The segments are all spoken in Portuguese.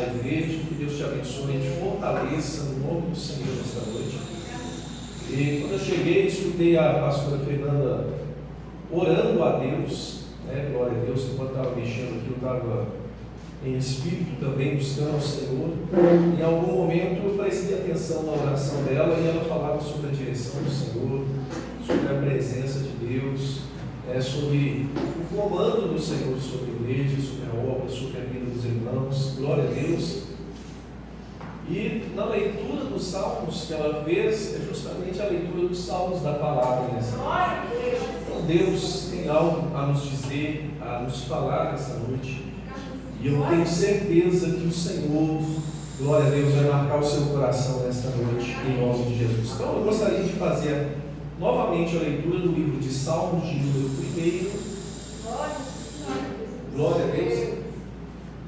a igreja, que Deus te abençoe e te fortaleça no nome do Senhor nesta noite. E quando eu cheguei, escutei a pastora Fernanda orando a Deus, né? Glória a Deus, enquanto estava mexendo aqui, eu estava em espírito também, buscando ao Senhor. Em algum momento eu prestei atenção na oração dela e ela falava sobre a direção do Senhor, sobre a presença de Deus, sobre o comando do Senhor sobre a igreja, sobre a obra, sobre a vida dos irmãos. Glória a Deus. E na leitura dos Salmos que ela fez, é justamente a leitura dos Salmos da palavra nessa noite. Então Deus tem algo a nos dizer, a nos falar nessa noite. E eu tenho certeza que o Senhor, glória a Deus, vai marcar o seu coração nesta noite, em nome de Jesus. Então eu gostaria de fazer novamente a leitura do livro de Salmos, de número 1. Glória a Deus.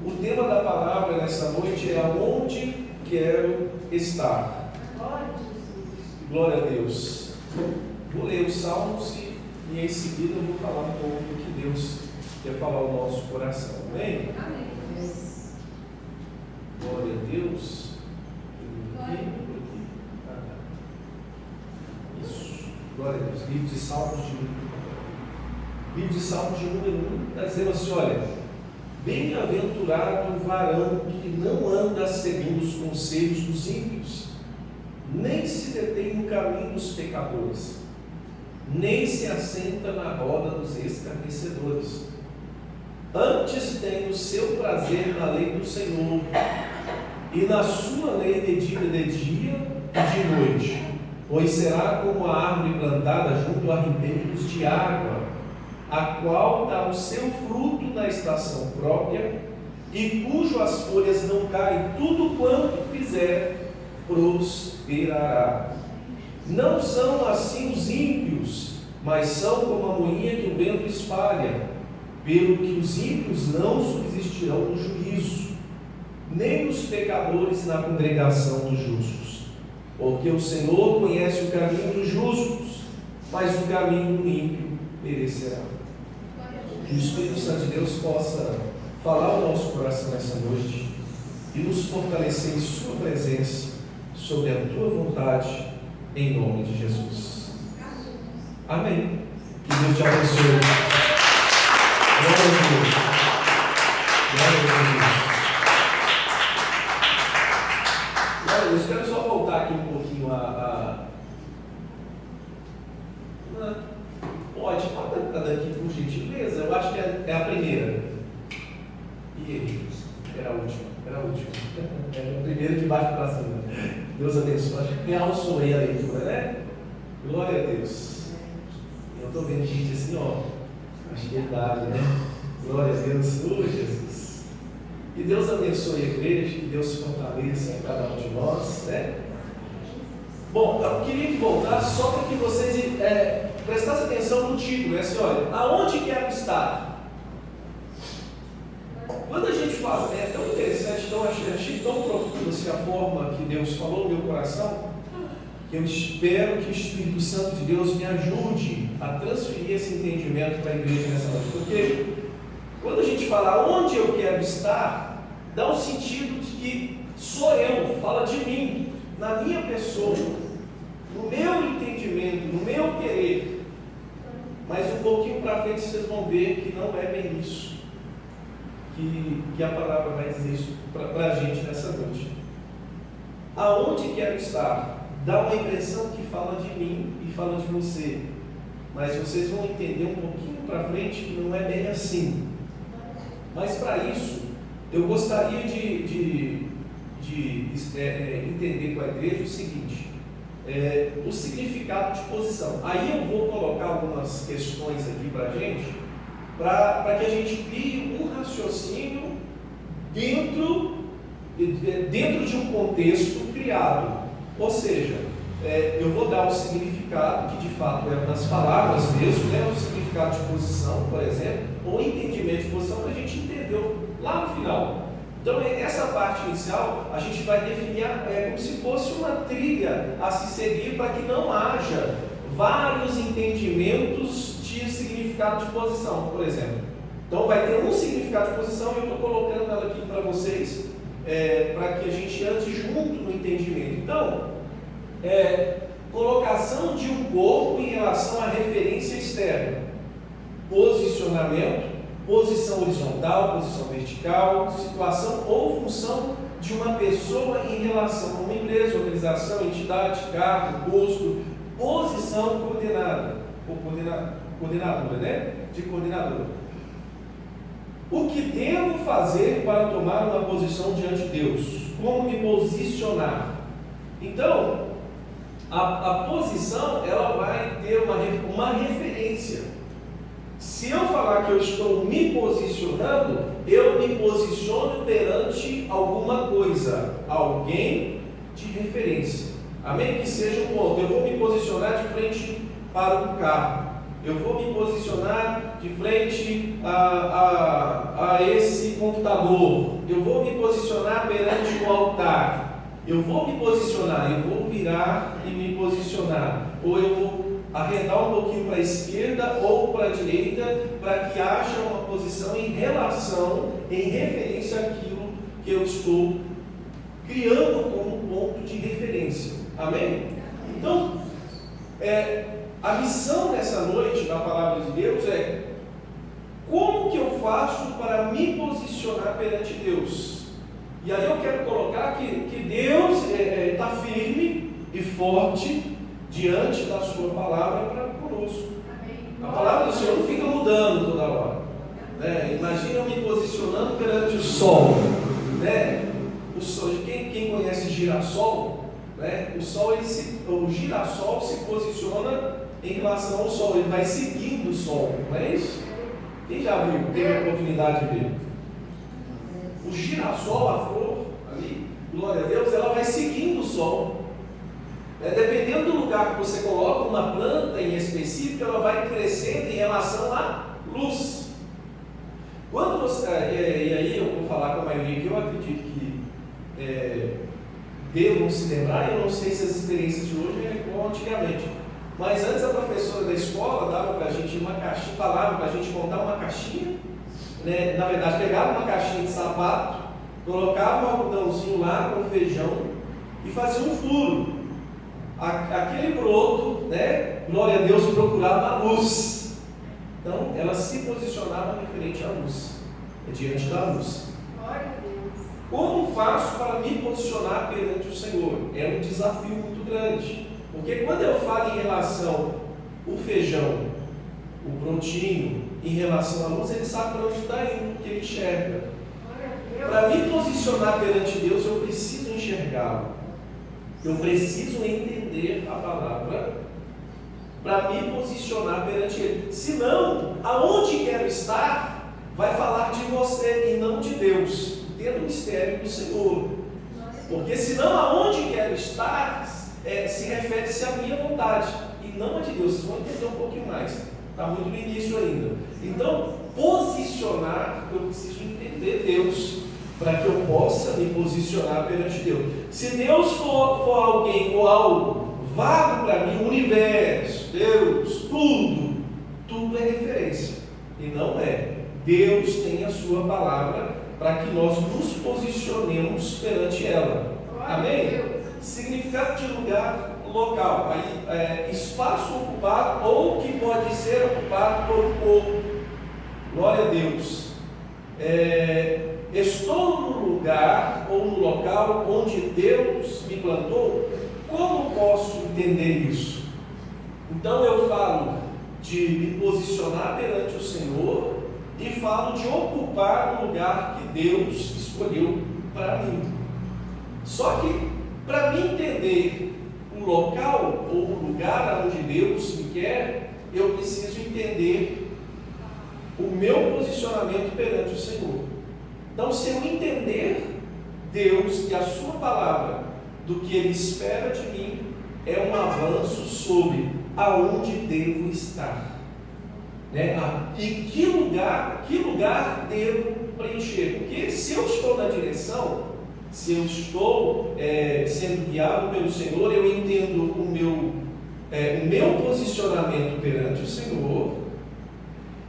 O tema da palavra nessa noite é aonde quero estar. Glória a Deus. Vou ler os Salmos e em seguida eu vou falar um pouco do que Deus quer falar ao nosso coração. Amém? Amém. Glória a Deus. Isso. Glória a Deus. Livro de Salmos de número 1 está dizendo assim: olha, bem-aventurado o varão que não anda segundo os conselhos dos ímpios, nem se detém no caminho dos pecadores, nem se assenta na roda dos escarnecedores. Antes tem o seu prazer na lei do Senhor, e na sua lei medita de dia e de noite, pois será como a árvore plantada junto a ribeiros de água, a qual dá o seu fruto na estação própria, e cujas folhas não caem, tudo quanto fizer prosperará. Não são assim os ímpios, mas são como a moinha que o vento espalha, pelo que os ímpios não subsistirão no juízo, nem os pecadores na congregação dos justos, porque o Senhor conhece o caminho dos justos, mas o caminho do ímpio perecerá. Que o Espírito Santo de Deus possa falar ao nosso coração nessa noite e nos fortalecer em sua presença, sobre a tua vontade, em nome de Jesus. Amém. Que Deus te abençoe. Glória a Deus. Glória a Deus. Glória a Deus. Quero só voltar aqui um pouquinho Pode daqui por gentileza. Eu acho que é a primeira. E era a última. Era a primeira de baixo para cima. Deus abençoe. Acho que realçoei a leitura, né? Glória a Deus. Eu estou vendo gente assim, acho que é verdade, né? Glória a Deus. Jesus. E Deus abençoe a igreja, que Deus fortaleça a cada um de nós, né? Bom, eu queria que voltasse só para que vocês prestassem atenção no título, assim, olha, aonde quero estar? Quando a gente fala, é tão interessante, achei tão profundo assim a forma que Deus falou no meu coração, que eu espero que o Espírito Santo de Deus me ajude a transferir esse entendimento para a igreja nessa noite, porque quando a gente fala onde eu quero estar, dá um sentido de que sou eu, fala de mim, na minha pessoa, no meu entendimento, no meu querer. Mas um pouquinho para frente vocês vão ver que não é bem isso que a palavra vai dizer isso para a gente nessa noite. Aonde quero estar? Dá uma impressão que fala de mim e fala de você, mas vocês vão entender um pouquinho para frente que não é bem assim. Mas para isso, eu gostaria de entender com a igreja o seguinte: o significado de posição. Aí eu vou colocar algumas questões aqui para a gente, para que a gente crie um raciocínio dentro de um contexto criado. Ou seja, eu vou dar o significado, que de fato é das palavras mesmo, né? O significado de posição, por exemplo, ou entendimento de posição, para a gente entender lá no final. Então, essa parte inicial, a gente vai definir como se fosse uma trilha a se seguir para que não haja vários entendimentos de significado de posição, por exemplo. Então, vai ter um significado de posição e eu estou colocando ela aqui para vocês, para que a gente ande junto no entendimento. Então, colocação de um corpo em relação à referência externa, posicionamento, posição horizontal, posição vertical, situação ou função de uma pessoa em relação a uma empresa, organização, entidade, cargo, posto, posição coordenada, ou coordenadora, né? De coordenador. O que devo fazer para tomar uma posição diante de Deus? Como me posicionar? Então, a posição, ela vai ter uma referência. Se eu falar que eu estou me posicionando, eu me posiciono perante alguma coisa, alguém de referência. Amém? Que seja um ponto. Eu vou me posicionar de frente para o carro. Eu vou me posicionar de frente a esse computador. Eu vou me posicionar perante o altar. Eu vou me posicionar, eu vou virar e me posicionar. Ou eu vou arredar um pouquinho para a esquerda ou para a direita, para que haja uma posição em relação, em referência àquilo que eu estou criando como ponto de referência. Amém? Então, a missão nessa noite da Palavra de Deus é: como que eu faço para me posicionar perante Deus? E aí eu quero colocar que Deus está firme e forte diante da sua palavra para conosco. A palavra do Senhor não fica mudando toda hora, né? Imagina eu me posicionando perante o sol, né? O sol, quem conhece girassol, né? O girassol se posiciona em relação ao sol, ele vai seguindo o sol, não é isso? Quem já viu, teve a oportunidade de ver? O girassol, a flor ali, glória a Deus, ela vai seguindo o sol. Dependendo do lugar que você coloca uma planta em específico, ela vai crescendo em relação à luz. Quando você, e aí eu vou falar com a maioria que eu acredito que devam se lembrar, eu não sei se as experiências de hoje é igual antigamente, mas antes a professora da escola dava para a gente uma caixinha, falava para a gente montar uma caixinha, né? Na verdade pegava uma caixinha de sapato, colocava um algodãozinho lá com feijão e fazia um furo. Aquele broto, né, glória a Deus, procurava a luz. Então, ela se posicionava referente à luz, diante da luz. Glória a Deus. Como faço para me posicionar perante o Senhor? É um desafio muito grande. Porque quando eu falo em relação ao feijão, o brotinho, em relação à luz, ele sabe para onde está indo, que ele enxerga. Para me posicionar perante Deus, eu preciso enxergá-lo. Eu preciso entender a palavra para me posicionar perante Ele. Senão, aonde quero estar, vai falar de você e não de Deus, tendo o mistério do Senhor. Porque senão, aonde quero estar, se refere-se à minha vontade e não a de Deus. Vocês vão entender um pouquinho mais. Está muito no início ainda. Então, posicionar, eu preciso entender Deus, para que eu possa me posicionar perante Deus. Se Deus for alguém ou algo vago para mim, o universo, Deus, tudo é referência. E não é. Deus tem a sua palavra para que nós nos posicionemos perante ela. Amém? Significado de lugar local. Aí, espaço ocupado ou que pode ser ocupado por um povo. Glória a Deus. Estou no lugar ou no local onde Deus me plantou. Como posso entender isso? Então eu falo de me posicionar perante o Senhor e falo de ocupar o lugar que Deus escolheu para mim. Só que para mim entender o local ou o lugar onde Deus me quer, eu preciso entender o meu posicionamento perante o Senhor. Então, se eu entender Deus e a sua palavra, do que Ele espera de mim, é um avanço sobre aonde devo estar, né? E que lugar devo preencher. Porque se eu estou na direção, se eu estou sendo guiado pelo Senhor, eu entendo o meu posicionamento perante o Senhor,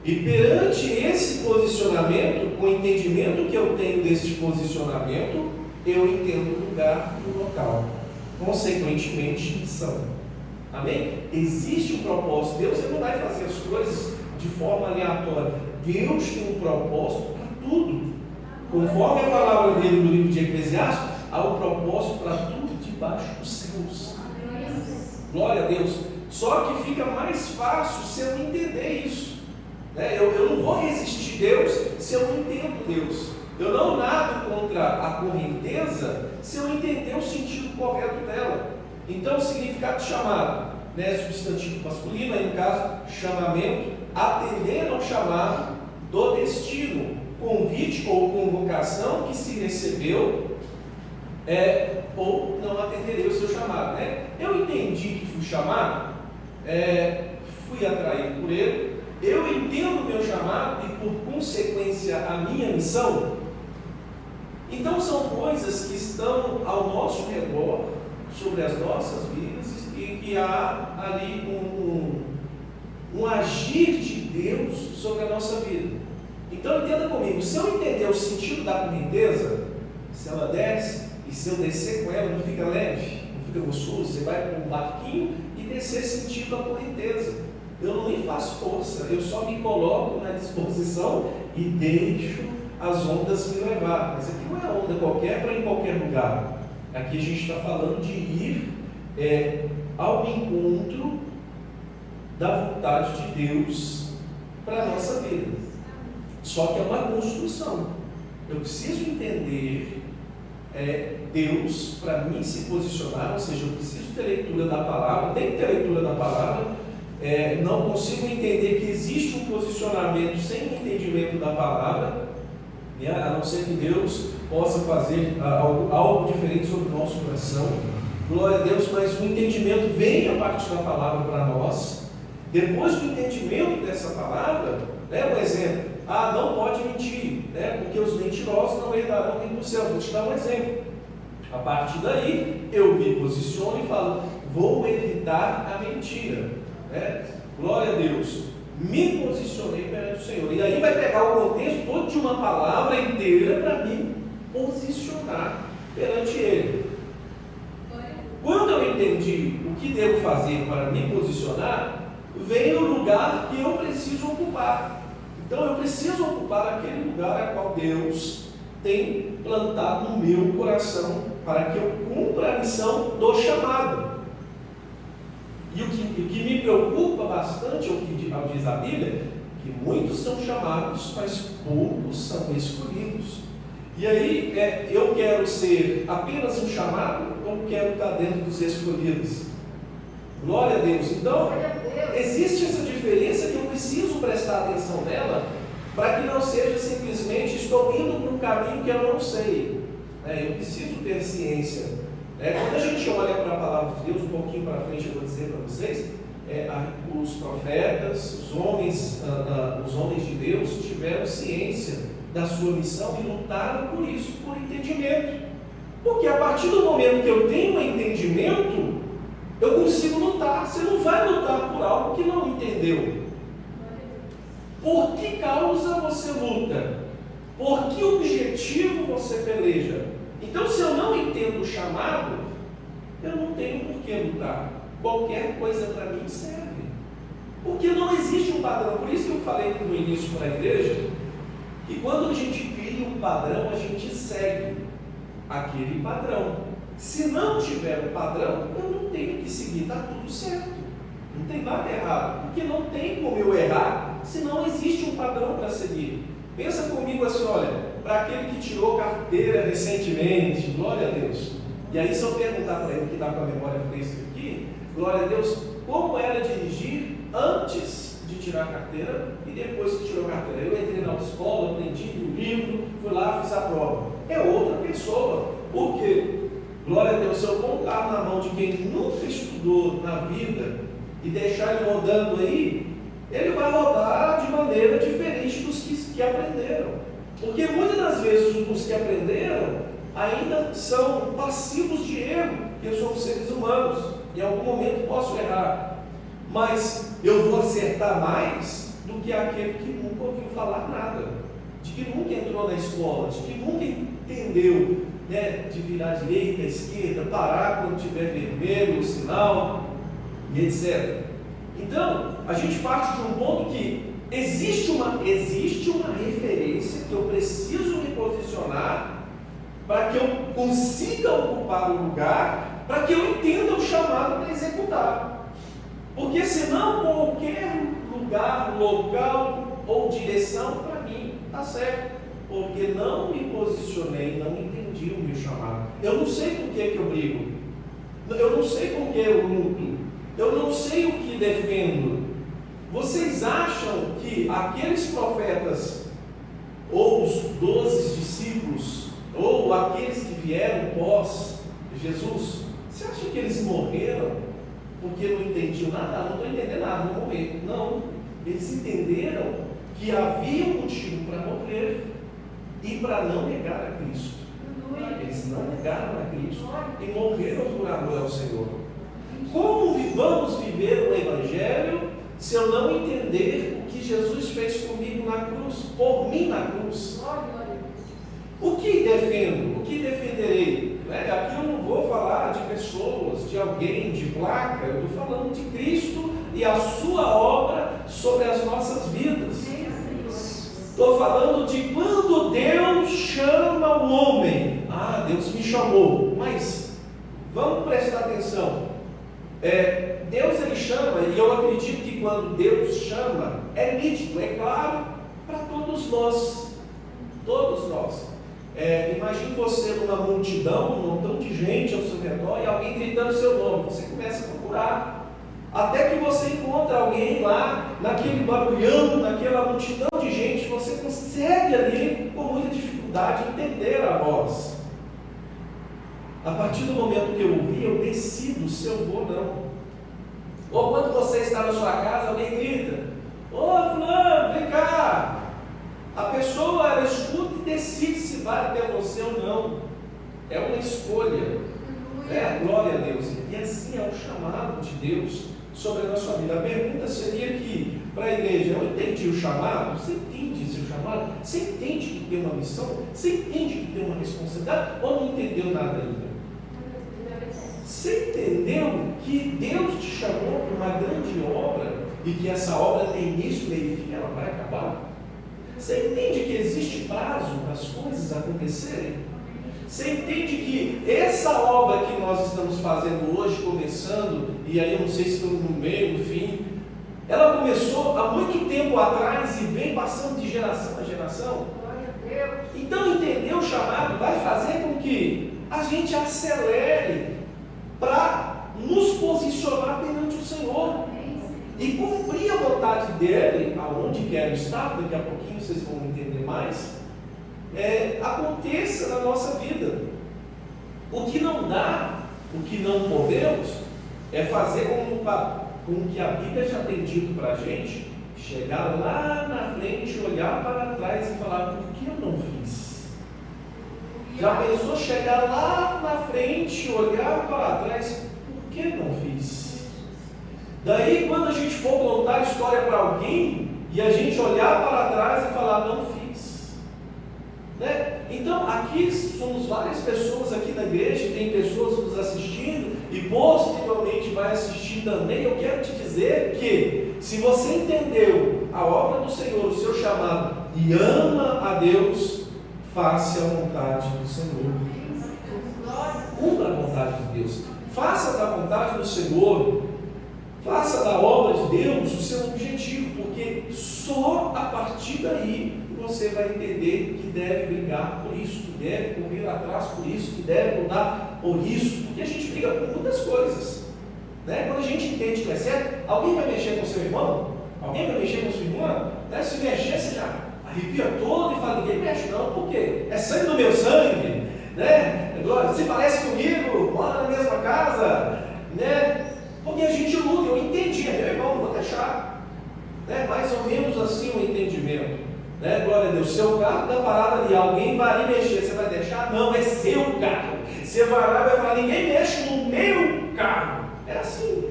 E perante esse posicionamento, com o entendimento que eu tenho desse posicionamento, eu entendo o lugar e o local. Consequentemente, missão. Amém? Existe um propósito. Deus não vai fazer as coisas de forma aleatória. Deus tem um propósito para tudo. Conforme a palavra dele no livro de Eclesiastes, há um propósito para tudo debaixo dos céus. Glória a Deus. Só que fica mais fácil se eu entender isso. Eu não vou resistir Deus se eu não entendo Deus. Eu não nado contra a correnteza se eu entender o sentido correto dela. Então, o significado de chamado, substantivo masculino, aí no caso, chamamento, atender ao chamado do destino, convite ou convocação que se recebeu, ou não atenderei o seu chamado. Eu entendi que fui chamado, fui atraído por ele, eu entendo o meu chamado e, por consequência, a minha missão. Então, são coisas que estão ao nosso redor, sobre as nossas vidas, e que há ali um agir de Deus sobre a nossa vida. Então, entenda comigo, se eu entender o sentido da correnteza, se ela desce, e se eu descer com ela, não fica leve, não fica gostoso, você vai para um barquinho e descer sentido a correnteza. Eu não me faço força, eu só me coloco na disposição e deixo as ondas me levar. Mas aqui não é onda qualquer para ir em qualquer lugar. Aqui a gente está falando de ir ao encontro da vontade de Deus para a nossa vida. Só que é uma construção. Eu preciso entender Deus para mim se posicionar, ou seja, eu preciso ter leitura da palavra, tem que ter leitura da palavra. Não consigo entender que existe um posicionamento sem o entendimento da palavra, a não ser que Deus possa fazer algo diferente sobre o nosso coração. Glória a Deus, mas o entendimento vem a partir da palavra para nós. Depois do entendimento dessa palavra, um exemplo, não pode mentir, porque os mentirosos não herdarão o reino dos céus. Vou te dar um exemplo. A partir daí, eu me posiciono e falo, vou evitar a mentira. Glória a Deus. Me posicionei perante o Senhor. E aí vai pegar o contexto todo de uma palavra inteira para me posicionar perante Ele. Quando eu entendi o que devo fazer para me posicionar, vem o lugar que eu preciso ocupar. Então eu preciso ocupar aquele lugar a qual Deus tem plantado no meu coração para que eu cumpra a missão do chamado. E o que me preocupa bastante, o que diz a Bíblia, que muitos são chamados, mas poucos são escolhidos. E aí, eu quero ser apenas um chamado ou quero estar dentro dos escolhidos? Glória a Deus. Então, existe essa diferença que eu preciso prestar atenção nela, para que não seja simplesmente estou indo para um caminho que eu não sei. Eu preciso ter ciência. Quando a gente olha para a palavra de Deus, um pouquinho para frente eu vou dizer para vocês, os profetas, os homens de Deus tiveram ciência da sua missão e lutaram por isso, por entendimento. Porque a partir do momento que eu tenho um entendimento, eu consigo lutar. Você não vai lutar por algo que não entendeu. Por que causa você luta? Por que objetivo você peleja? Então, se eu não entendo o chamado, eu não tenho por que lutar. Qualquer coisa para mim serve. Porque não existe um padrão. Por isso que eu falei no início para a igreja, que quando a gente cria um padrão, a gente segue aquele padrão. Se não tiver um padrão, eu não tenho que seguir, está tudo certo. Não tem nada errado. Porque não tem como eu errar, se não existe um padrão para seguir. Pensa comigo assim, olha, para aquele que tirou carteira recentemente, glória a Deus. E aí, se eu perguntar para ele que está com a memória fresca aqui, glória a Deus, como era dirigir antes de tirar a carteira e depois que tirou a carteira? Eu entrei na autoescola, aprendi o livro, fui lá, fiz a prova. É outra pessoa. Por quê? Glória a Deus, se eu pôr um carro na mão de quem nunca estudou na vida e deixar ele rodando aí, ele vai rodar de maneira diferente dos que aprenderam. Porque muitas das vezes os que aprenderam ainda são passivos de erro, porque somos seres humanos, em algum momento posso errar, mas eu vou acertar mais do que aquele que nunca ouviu falar nada, de que nunca entrou na escola, de que nunca entendeu, né, de virar à direita, à esquerda, parar quando tiver vermelho, o sinal, e etc. Então, a gente parte de um ponto que existe uma referência que eu preciso me posicionar para que eu consiga ocupar o lugar, para que eu entenda o chamado para executar. Porque senão qualquer lugar, local ou direção para mim está certo. Porque não me posicionei, não entendi o meu chamado. Eu não sei por que eu brigo. Eu não sei por que eu luto. Eu não sei o que defendo. Vocês acham que aqueles profetas, ou os 12 discípulos, ou aqueles que vieram pós Jesus, você acha que eles morreram porque não entendiam nada? Não estou entendendo nada, vou morrer. Não. Eles entenderam que havia um motivo para morrer e para não negar a Cristo. Eles não negaram a Cristo e morreram por amor ao Senhor. Como vamos viver o Evangelho se eu não entender o que Jesus fez comigo na cruz, por mim na cruz? O que defendo? O que defenderei? Aqui eu não vou falar de pessoas, de alguém, de placa, eu estou falando de Cristo e a sua obra sobre as nossas vidas. Estou falando de quando Deus chama o homem. Ah, Deus me chamou. Mas vamos prestar atenção. Deus ele chama, e eu acredito que quando Deus chama, é nítido, é claro para todos nós. Todos nós. Imagine você numa multidão, um montão de gente ao seu redor e alguém gritando seu nome. Você começa a procurar. Até que você encontra alguém lá, naquele barulhão, naquela multidão de gente, você consegue ali, com muita dificuldade, entender a voz. A partir do momento que eu ouvi, eu decido se eu vou ou não. Ou quando você está na sua casa, alguém grita: ô fulano, vem cá. A pessoa, ela escuta e decide se vai até você ou não. É uma escolha. Glória a Deus. E assim é o chamado de Deus sobre a nossa vida. A pergunta seria que, para a igreja, eu entendi o chamado? Você entende seu chamado? Você entende que tem uma missão? Você entende que tem uma responsabilidade? Ou não entendeu nada ainda? Você entendeu que Deus te chamou para uma grande obra e que essa obra tem início, meio e fim, ela vai acabar? Você entende que existe prazo para as coisas acontecerem? Você entende que essa obra que nós estamos fazendo hoje, começando, e aí eu não sei se estamos no meio, no fim, ela começou há muito tempo atrás e vem passando de geração a geração. Então entender o chamado vai fazer com que a gente acelere para nos posicionar perante o Senhor e cumprir a vontade dele, aonde quero estar, daqui a pouquinho vocês vão entender mais, aconteça na nossa vida. O que não dá, o que não podemos, é fazer como que a Bíblia já tem dito para a gente, chegar lá na frente, olhar para trás e falar: por que eu não fiz? Já pensou chegar lá na frente, olhar para trás, por que eu não fiz? Daí, quando a gente for contar a história para alguém, e a gente olhar para trás e falar: não fiz. Então, aqui somos várias pessoas aqui na igreja, tem pessoas nos assistindo, e posteriormente vai assistir também. Eu quero te dizer que, se você entendeu a obra do Senhor, o seu chamado, e ama a Deus, faça a vontade do Senhor. Cumpra a vontade de Deus. Faça da vontade do Senhor, faça da obra de Deus o seu objetivo, porque só a partir daí você vai entender que deve brigar por isso, que deve correr atrás por isso, que deve lutar por isso, porque a gente briga por muitas coisas. Quando a gente entende que é certo, alguém vai mexer com seu irmão? Alguém vai mexer com sua irmã? Se mexer, você já arrepia todo e fala: ninguém mexe não, por quê? É sangue do meu sangue, se parece comigo, mora na mesma casa, porque a gente luta. Eu entendi, meu irmão, vou deixar, mais ou menos assim o entendimento, glória a Deus. Seu carro está parado ali, alguém vai ali mexer, você vai deixar? Não, é seu carro. Você vai lá e vai falar: ninguém mexe no meu carro. É assim,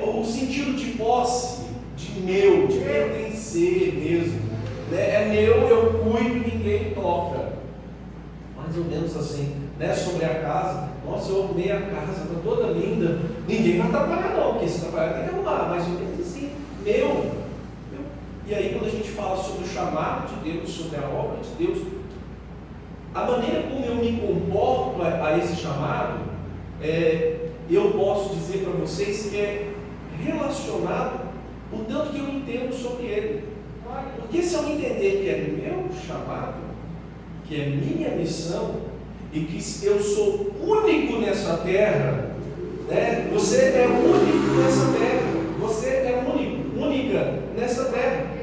o sentido de posse, de meu, de pertencer. ser mesmo, né? É meu, eu cuido, ninguém toca. Mais ou menos assim, né? Sobre a casa, nossa, eu arrumei a casa, está toda linda, ninguém vai trabalhar não, porque se trabalhar tem que arrumar, mais ou menos assim, meu. E aí quando a gente fala sobre o chamado de Deus, sobre a obra de Deus, a maneira como eu me comporto a esse chamado, eu posso dizer para vocês que é relacionado o tanto que eu entendo sobre ele. Porque se eu entender que é meu chamado, que é minha missão, e que eu sou único nessa terra, né? Você é único nessa terra, você é única nessa terra.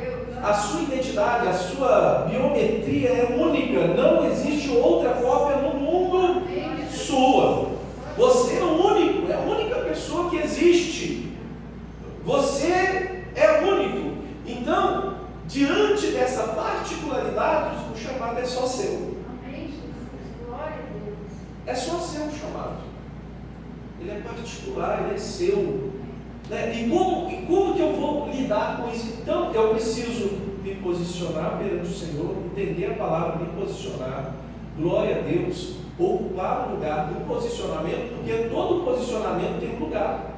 A sua identidade, a sua biometria é única, não existe outra cópia no mundo sua. Você é o único, é a única pessoa que existe. Você é único. Então, diante dessa particularidade, o chamado é só seu. É só seu o chamado. Ele é particular, ele é seu. Né? E como que eu vou lidar com isso? Então, eu preciso me posicionar perante o Senhor, entender a palavra, me posicionar. Glória a Deus. Ocupar o lugar do posicionamento, porque todo posicionamento tem um lugar.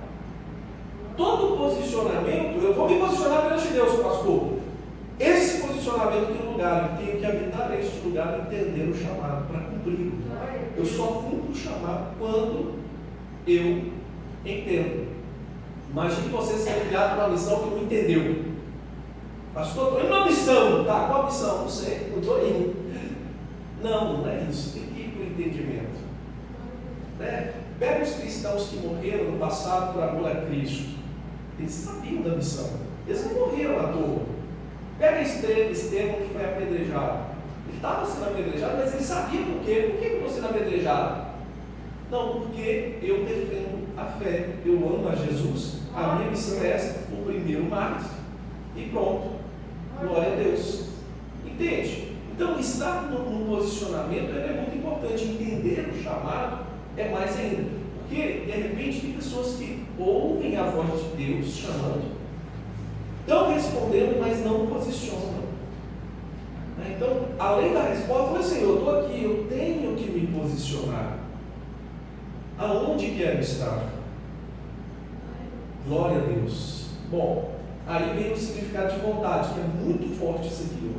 Todo posicionamento, eu vou me posicionar perante Deus, pastor. Esse posicionamento tem um lugar, eu tenho que habitar nesse lugar, entender o chamado para cumprir. Eu só cumpro o chamado quando eu entendo. Imagine você ser enviado para uma missão que não entendeu. Pastor, estou indo numa missão, tá? Qual missão? Não sei, eu estou indo. Não é isso, tem que ir para o entendimento. Né? Pega os cristãos que morreram no passado por amor a Cristo. Eles sabiam da missão, eles não morreram à toa. Pega Estevão que foi apedrejado. Ele estava sendo apedrejado, mas ele sabia por quê. Por que ele estava sendo apedrejado? Não, porque eu defendo a fé, eu amo a Jesus, a minha missão é essa, o primeiro mais, e pronto. Glória a Deus. Entende? Então, estar no posicionamento é muito importante. Entender o chamado é mais ainda. Porque, de repente, tem pessoas que ouvem a voz de Deus chamando, estão respondendo, mas não posicionam. Então, além da resposta, foi Senhor, eu estou aqui, eu tenho que me posicionar. Aonde quero estar? Glória a Deus. Bom, aí vem o significado de vontade, que é muito forte isso aqui.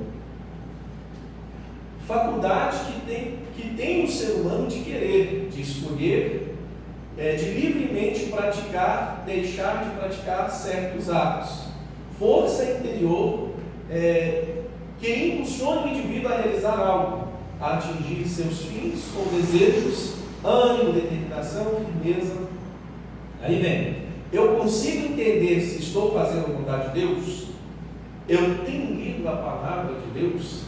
Faculdade que tem o ser humano de querer, de escolher, de livremente praticar, deixar de praticar certos atos. Força interior que impulsiona o indivíduo a realizar algo, a atingir seus fins ou desejos, ânimo, determinação, firmeza. Aí vem, eu consigo entender se estou fazendo a vontade de Deus? Eu tenho lido a palavra de Deus?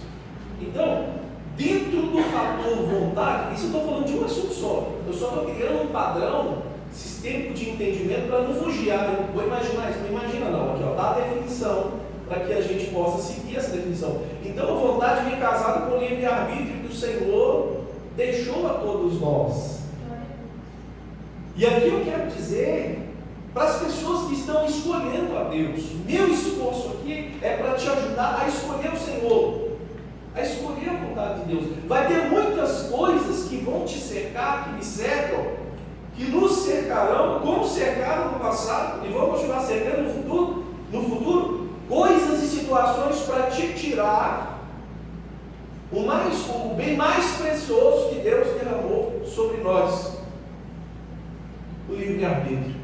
Então, dentro do fator vontade, isso eu estou falando de um assunto só. Eu só estou criando um padrão, sistema de entendimento para não fugir. Eu vou imaginar isso, não imagina não. Aqui, dá a definição para que a gente possa seguir essa definição. Então, a vontade vem casada com o livre-arbítrio que o Senhor deixou a todos nós. E aqui eu quero dizer para as pessoas que estão escolhendo a Deus, meu esforço aqui é para te ajudar a escolher o Senhor, a escolher a vontade de Deus. Vai ter muitas coisas que vão te cercar, que me cercam, que nos cercarão, como cercaram no passado e vão continuar cercando no futuro, coisas e situações para te tirar o bem mais precioso que Deus derramou sobre nós, o livre-arbítrio.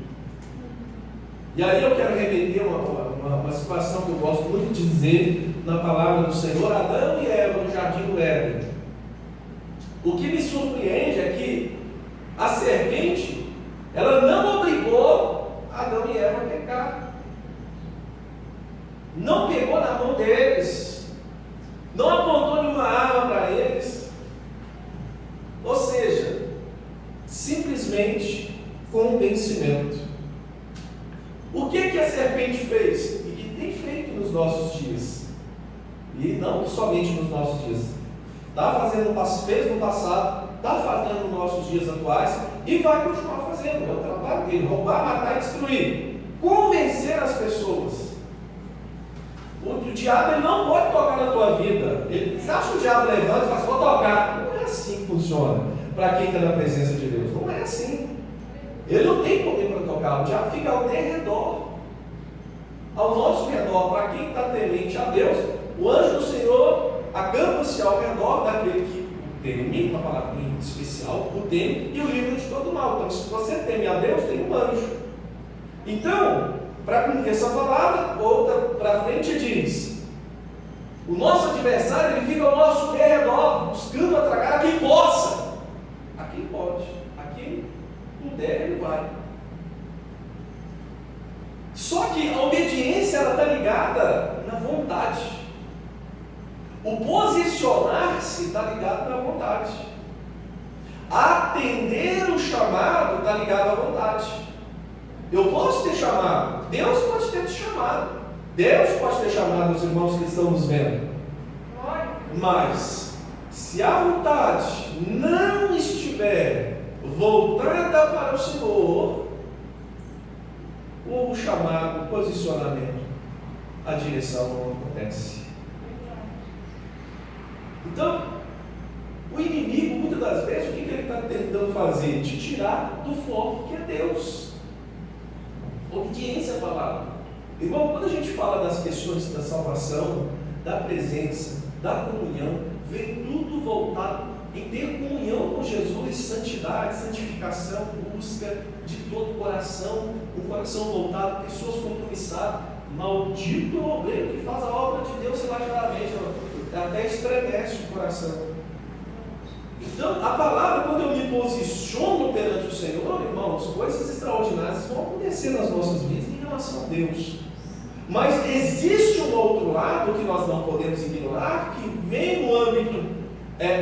E aí eu quero remeter uma situação que eu gosto muito de dizer na palavra do Senhor: Adão e Eva no jardim do Éden. O que me surpreende é que a serpente, ela não obrigou Adão e Eva a pecar, não pegou na mão deles, não apontou nenhuma arma para eles, ou seja, simplesmente convencimento. O que a serpente fez? E que tem feito nos nossos dias, e não somente nos nossos dias, fez no passado, está fazendo nos nossos dias atuais e vai continuar fazendo. É o trabalho dele: roubar, matar e destruir, convencer as pessoas. diabo ele não pode tocar na tua vida. Você acha que o diabo levanta e fala assim, vou tocar? Não é assim que funciona para quem está na presença de Deus. Não é assim. Ele não tem poder para tocar. O diabo fica ao redor. Ao nosso redor, para quem está temente a Deus, o anjo do Senhor acampa-se ao redor daquele que teme, uma palavra especial, o teme, e o livra de todo mal. Então, se você teme a Deus, tem um anjo. Então, para cumprir essa palavra, outra para frente diz: o nosso adversário ele fica ao nosso redor, buscando atragar a quem possa, a quem pode, a quem puder, ele vai. Só que a obediência ela está ligada na vontade. O posicionar-se está ligado na vontade. Atender o chamado está ligado à vontade. Eu posso ter chamado, Deus pode ter te chamado, Deus pode ter chamado os irmãos que estão nos vendo. Mas se a vontade não estiver voltada para o Senhor, o chamado, o posicionamento, a direção não acontece. Então, o inimigo, muitas das vezes, o que ele está tentando fazer? Te tirar do foco que é Deus. Obediência à palavra. Irmão, quando a gente fala das questões da salvação, da presença, da comunhão, vem tudo voltado em ter comunhão com Jesus, santidade, santificação, busca de todo o coração, um coração voltado, pessoas compromissadas. Maldito o obreiro que faz a obra de Deus relativamente, até estremece o coração. Então, a palavra, quando eu me posiciono perante o Senhor, irmãos, coisas extraordinárias vão acontecer nas nossas vidas em relação a Deus. Mas existe um outro lado que nós não podemos ignorar, que vem no âmbito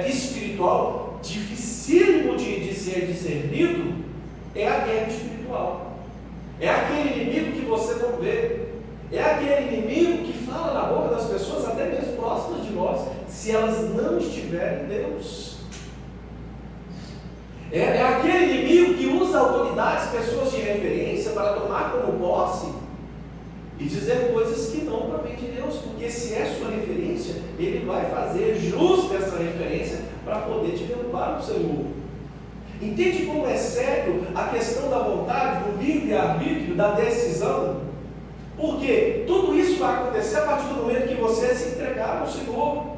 espiritual, dificílimo de ser discernido, é a guerra espiritual. É aquele inimigo que você não vê. É aquele inimigo que fala na boca das pessoas, até mesmo próximas de nós, se elas não estiverem em Deus. É aquele inimigo que usa autoridades, pessoas de referência, para tomar como posse e dizer coisas que não provém de Deus, porque se é sua referência, ele vai fazer jus dessa referência para poder te derrubar no seu lucro. Entende como é sério a questão da vontade, do livre-arbítrio, da decisão? Porque tudo isso vai acontecer a partir do momento que você se entregar ao Senhor.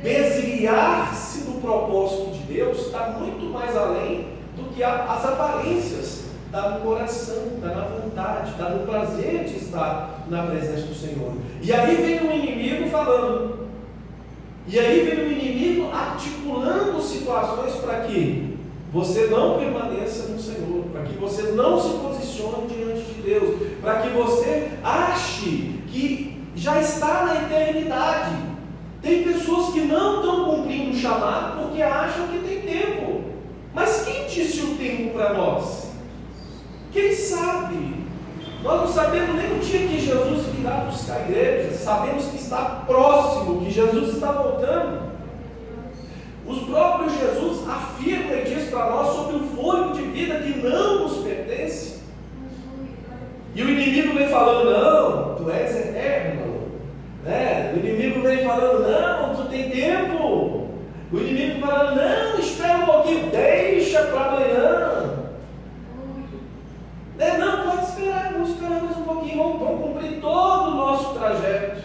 Desviar-se do propósito de Deus está muito mais além do que as aparências. Está no coração, está na vontade, está no prazer de estar na presença do Senhor. E aí vem o inimigo falando. E aí vem o inimigo articulando situações para que você não permaneça no Senhor, para que você não se posicione diante de Deus, para que você ache que já está na eternidade. Tem pessoas que não estão cumprindo o chamado porque acham que tem tempo. Mas quem disse o tempo para nós? Quem sabe? Nós não sabemos nem o dia que Jesus virá buscar a igreja. Sabemos que está próximo, que Jesus está voltando. Os próprios Jesus afirma e diz para nós sobre o fôlego de vida que não nos pertence. E o inimigo vem falando, não, tu és eterno. O inimigo vem falando, não, tu tem tempo. O inimigo falando, não, espera um pouquinho, deixa para amanhã. Não, pode esperar, vamos esperar mais um pouquinho, vamos cumprir todo o nosso trajeto.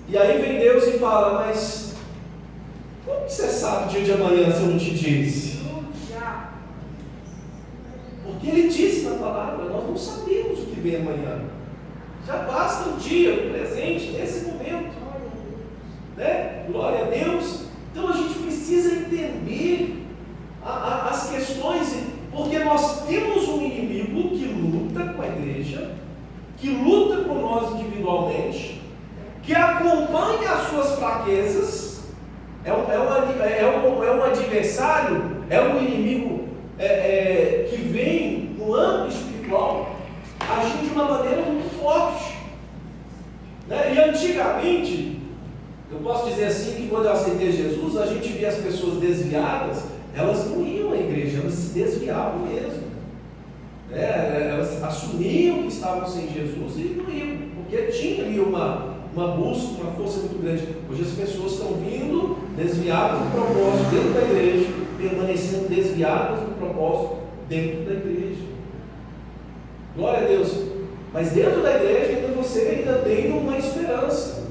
E aí vem Deus e fala, mas como que você sabe o dia de amanhã se eu não te disse? Porque Ele disse na palavra, nós não sabemos o que vem amanhã. Já basta o dia, o presente, nesse momento. Glória a Deus. Então a gente precisa entender as questões, porque nós temos um inimigo que luta com a igreja, que luta com nós individualmente, que acompanha as suas fraquezas, é um adversário, é um inimigo que vem no âmbito espiritual, agindo de uma maneira muito forte. E antigamente, eu posso dizer assim, que quando eu aceitei Jesus, a gente via as pessoas desviadas, elas não iam à igreja, elas se desviavam mesmo. Elas assumiam que estavam sem Jesus e não iam, porque tinha ali uma busca, uma força muito grande. Hoje as pessoas estão vindo desviadas do propósito dentro da igreja, permanecendo desviadas do propósito dentro da igreja. Glória a Deus. Mas dentro da igreja ainda você ainda tem uma esperança.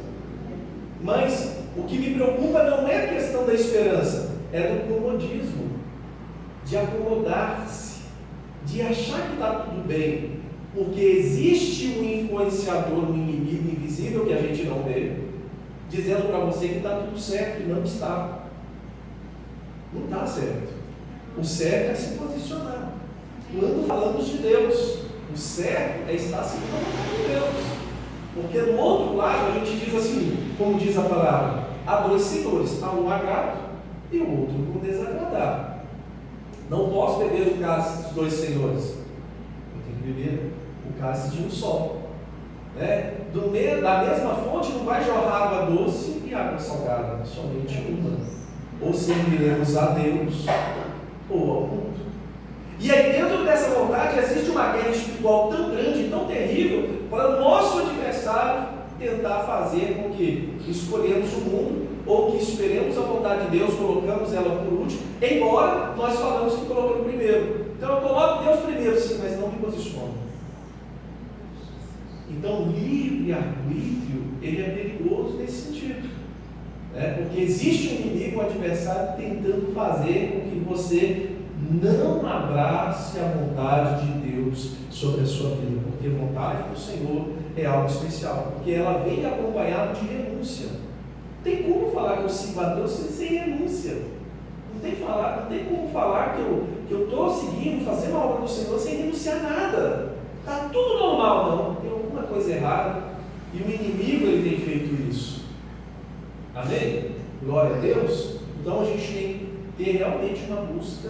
Mas o que me preocupa não é a questão da esperança, é do comodismo, de acomodar-se, de achar que está tudo bem, porque existe um influenciador, um inimigo invisível que a gente não vê, dizendo para você que está tudo certo, e não está. Não está certo. O certo é se posicionar. Quando falamos de Deus, o certo é estar se colocando em Deus. Porque do outro lado a gente diz assim, como diz a palavra, há dois senhores, há um agrado e o outro vão desagradar. Não posso beber o cálice dos dois senhores. Eu tenho que beber o cálice de um só. Né? Da mesma fonte não vai jorrar água doce e água salgada, somente uma. Ou serviremos a Deus ou ao mundo. E aí dentro dessa vontade existe uma guerra espiritual tão grande, tão terrível, para o nosso adversário tentar fazer com que escolhemos o mundo, ou que esperemos a vontade de Deus, colocamos ela por último, embora nós falamos que colocamos primeiro. Então eu coloco Deus primeiro, sim, mas não me posiciono. Então o livre-arbítrio, ele é perigoso nesse sentido. Porque existe um inimigo, um adversário, tentando fazer com que você não abrace a vontade de Deus sobre a sua vida, porque a vontade do Senhor é algo especial, porque ela vem acompanhada de renúncia. Não tem como falar que eu sigo a Deus sem renúncia. Não tem como falar que eu estou seguindo, fazendo a obra do Senhor sem renunciar a nada. Está tudo normal, não. Tem alguma coisa errada e o inimigo ele tem feito isso. Amém? Glória a Deus. Então a gente tem que ter realmente uma busca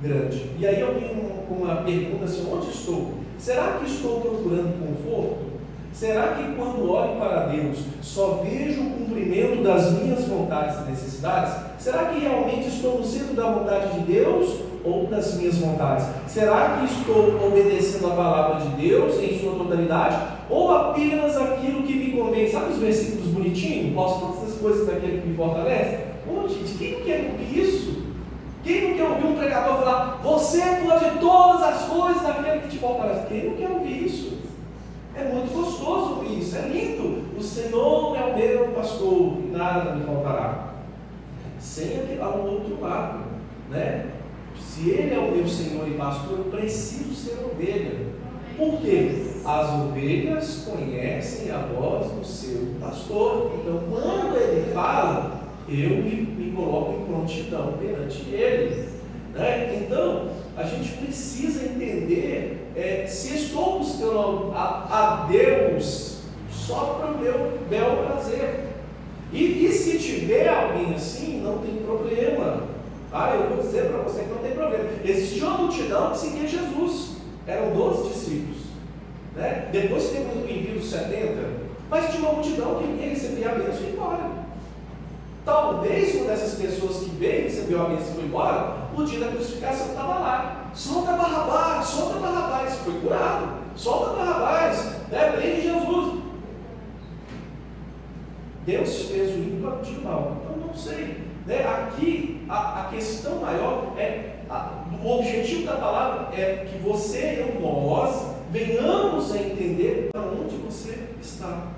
grande. E aí eu vim com uma pergunta assim: onde estou? Será que estou procurando conforto? Será que quando olho para Deus só vejo o cumprimento das minhas vontades e necessidades? Será que realmente estou no centro da vontade de Deus ou das minhas vontades? Será que estou obedecendo a palavra de Deus em sua totalidade ou apenas aquilo que me convém? Sabe os versículos bonitinhos? Posso todas as coisas daquele que me fortalece? Ô gente, quem não quer ouvir isso? Quem não quer ouvir um pregador falar, você pode todas as coisas daquele que te fortalece? Quem não quer ouvir isso? É muito gostoso ouvir isso, é lindo. O Senhor é o meu pastor, e nada me faltará. Sem ao outro lado, né? Se Ele é o meu Senhor e pastor, eu preciso ser ovelha. Por quê? As ovelhas conhecem a voz do seu pastor. Então, quando Ele fala, eu me coloco em prontidão perante Ele. Né? Então, a gente precisa entender se estou buscando a Deus só para o meu bel prazer. E se tiver alguém assim, não tem problema. Eu vou dizer para você que não tem problema. Existia uma multidão que seguia Jesus. Eram 12 discípulos. Né? Depois teve o envio dos 70, mas tinha uma multidão que vinha receber a bênção e ir embora. Talvez uma dessas pessoas que veio, recebeu a bênção e foi embora, no dia da crucificação estava lá. Solta Barrabás, foi curado. Solta Barrabás, né? Prende Jesus. Deus fez o ímpio para o mal. Então não sei. Né? Aqui a questão maior o objetivo da palavra é que você e nós venhamos a entender aonde você está.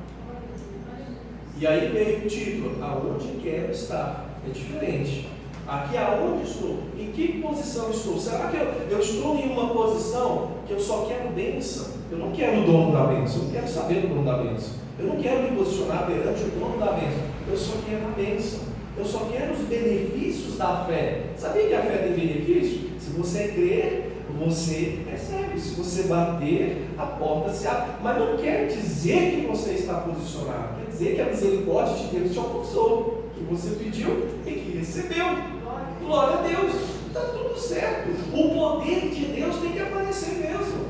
E aí veio o título, aonde quero estar. É diferente. Aqui aonde estou? Em que posição estou? Será que eu estou em uma posição que eu só quero bênção? Eu não quero o dono da bênção, eu não quero saber do dono da bênção. Eu não quero me posicionar perante o dono da bênção. Eu só quero a bênção. Eu só quero os benefícios da fé. Sabia que a fé tem benefício? Se você crer, você recebe. Se você bater, a porta se abre. Mas não quer dizer que você está posicionado. Quer dizer que a misericórdia de Deus te alcançou. Que você pediu e que recebeu. Glória a Deus. Está tudo certo. O poder de Deus tem que aparecer mesmo.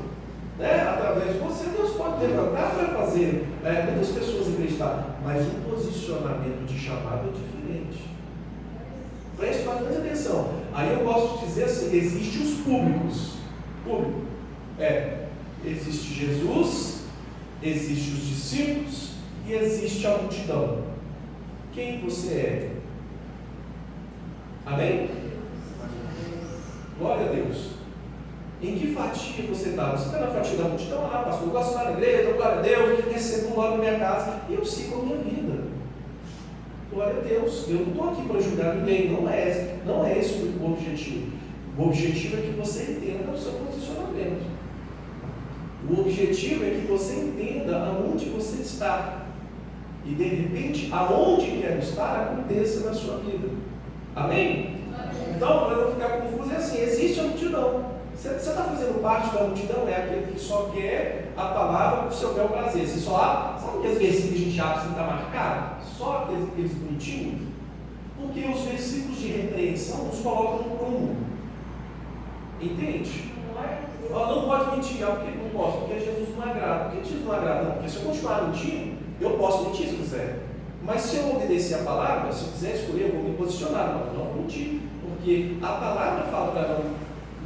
Né? Através de você, Deus pode levantar para fazer muitas pessoas acreditarem. Mas o posicionamento de chamado é diferente. Preste bastante atenção. Aí eu posso dizer assim: existem os públicos. Existe Jesus Existem os discípulos e existe a multidão. Quem você é? Amém? Glória a Deus. Em que fatia você está? Você está na fatia da multidão? Ah, pastor, eu gosto de estar na igreja, glória a Deus, recebo um logo na minha casa e eu sigo a minha vida. Glória a Deus. Eu não estou aqui para julgar ninguém, não é esse o objetivo. O objetivo é que você entenda o seu posicionamento. O objetivo é que você entenda aonde você está. E de repente, aonde quer estar, aconteça na sua vida. Amém? Então, para não ficar confuso, é assim: existe a multidão. Você está fazendo parte da multidão, é aquele que só quer a palavra para o seu bel prazer. Você só sabe aqueles versículos que a gente abre sem estar marcado? Só aqueles bonitinhos? Porque os versículos de repreensão nos colocam no prumo. Entende? Não pode mentir. Por que não posso? Porque Jesus não agrada. Por que Jesus não agrada? Não, porque se eu continuar mentindo, eu posso mentir se quiser. Mas se eu obedecer a palavra, se eu quiser escolher, eu vou me posicionar. Não vou mentir. Porque a palavra fala para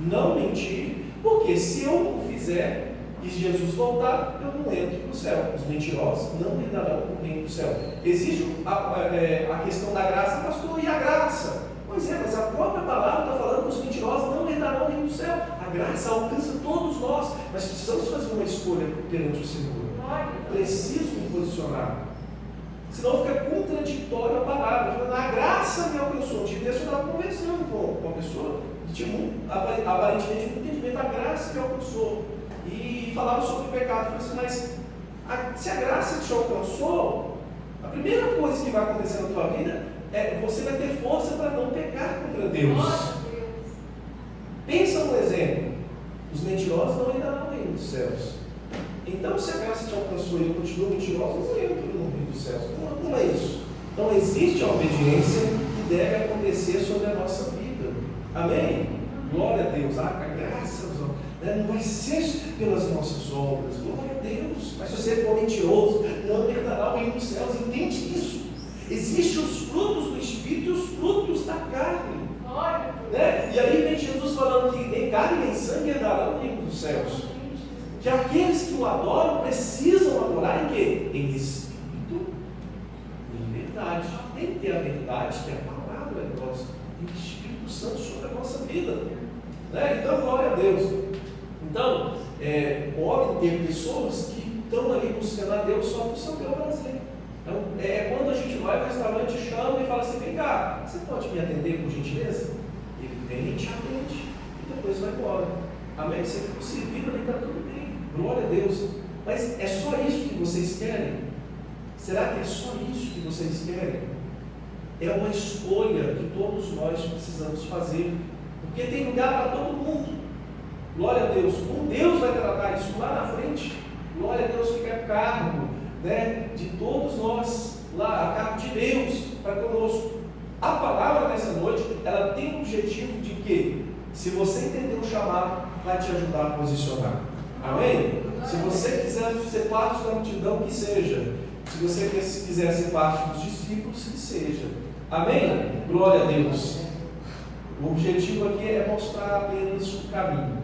não mentir. Porque se eu o fizer e Jesus voltar, eu não entro para o céu. Os mentirosos não entrarão no reino do céu. Existe a questão da graça, pastor, e a graça? Pois é, mas a própria palavra está falando que os mentirosos não entrarão no reino do céu. A graça alcança todos nós, mas precisamos fazer uma escolha perante o Senhor. Preciso me posicionar. Senão fica contraditório a palavra. A graça me alcançou. Eu estava conversando com uma pessoa que tinha aparentemente um entendimento da graça que alcançou. E falava sobre o pecado. Eu falei assim, mas se a graça te alcançou, a primeira coisa que vai acontecer na tua vida é você vai ter força para não pecar contra Deus. Pensa no exemplo: os mentirosos não entrarão no reino dos céus. Então, se a graça te alcançou e eu continuo mentiroso, eu não entro no reino dos céus. Não é isso. Então, existe a obediência que deve acontecer sobre a nossa vida. Amém? Glória a Deus. A graça não vai ser pelas nossas obras. Glória a Deus. Mas se você for mentiroso, não entrará no reino dos céus. Entende isso? Existem os frutos do Espírito e os frutos da carne. Né? E aí vem Jesus falando que nem carne nem sangue entrarão no reino dos céus. Que aqueles que o adoram precisam adorar em quê? Em Espírito e em verdade. Tem que ter a verdade, que é a palavra de Deus, e o Espírito Santo sobre a nossa vida. Né? Então, glória a Deus. Então, podem ter pessoas que estão ali buscando a Deus só para o seu bel prazer. Então, quando a gente vai ao restaurante, chama e fala assim: vem cá, você pode me atender por gentileza? Ele vem e te atende, e depois vai embora. Amém? Você ficou servido ali, está tudo bem. Glória a Deus. Mas é só isso que vocês querem? Será que é só isso que vocês querem? É uma escolha que todos nós precisamos fazer. Porque tem lugar para todo mundo. Glória a Deus. Como Deus vai tratar isso lá na frente? Glória a Deus, fica a cargo, né, de todos nós lá, a cargo de Deus para conosco. A palavra nessa noite, ela tem o objetivo de que, se você entender o chamado, vai te ajudar a posicionar. Amém? Se você quiser ser parte da multidão, que seja. Se você quiser ser parte dos discípulos, que seja. Amém? Glória a Deus. O objetivo aqui é mostrar apenas o caminho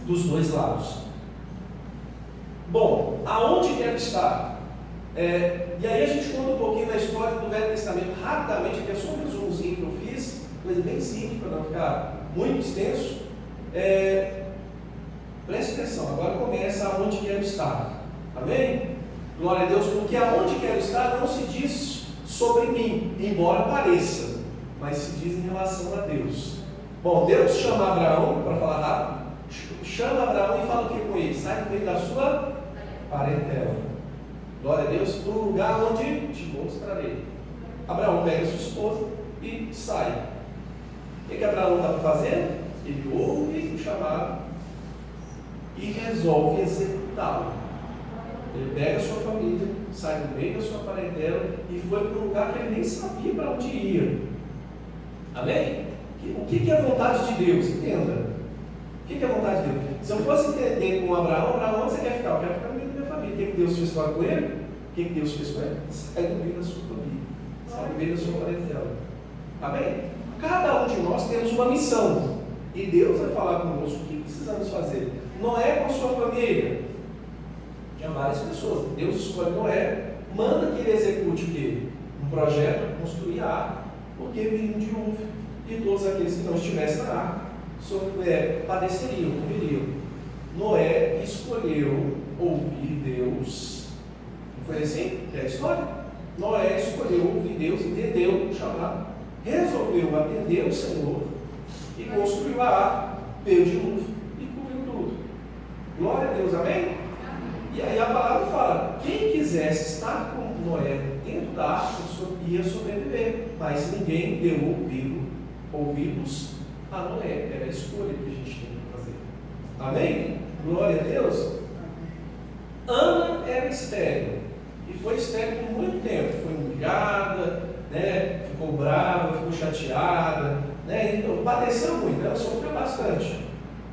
dos dois lados. Bom, aonde quero estar? E aí a gente conta um pouquinho da história do Velho Testamento. Rapidamente, aqui é só um resumozinho que eu fiz, coisa bem simples, para não ficar muito extenso. Preste atenção, agora começa aonde quero estar. Amém? Glória a Deus, porque aonde quero estar não se diz sobre mim, embora pareça, mas se diz em relação a Deus. Bom, Deus chama Abraão, para falar rápido, chama Abraão e fala o que com ele? Sai com ele da sua parentela. Glória a Deus, para um lugar onde te mostrarei. Abraão pega sua esposa e sai. O que Abraão está fazendo? Ele ouve o chamado e resolve executá-lo. Ele pega a sua família, sai do meio da sua parentela e foi para um lugar que ele nem sabia para onde ia. Amém? O que é a vontade de Deus? Entenda. O que é a vontade de Deus? Se eu fosse entender com Abraão, onde você quer ficar? Eu quero ficar no meio da minha família. O que Deus fez com ele? O que Deus fez com ele? Sai do meio da sua família. Sai do meio da sua parentela. Amém? Cada um de nós temos uma missão. E Deus vai falar conosco o que precisamos fazer. Não é com a sua família. Tinha várias pessoas. Deus escolhe Noé, manda que ele execute o quê? Um projeto para construir a arca, porque vinha um dilúvio. E todos aqueles que não estivessem na arca padeceriam, morreriam. Noé escolheu ouvir Deus. Não foi assim? É a história. Noé escolheu ouvir Deus, entendeu o chamado, resolveu atender o Senhor e construiu a arca, veio o dilúvio e cobriu tudo. Glória a Deus, amém? E aí a palavra fala: quem quisesse estar com Noé dentro da arca ia sobreviver, mas ninguém deu ouvidos a Noé. Era a escolha que a gente tem que fazer. Amém? Glória a Deus. Ana era estéril, e foi estéril por muito tempo. Foi humilhada, né? Ficou brava, ficou chateada, né? Então, padeceu muito, ela sofreu bastante.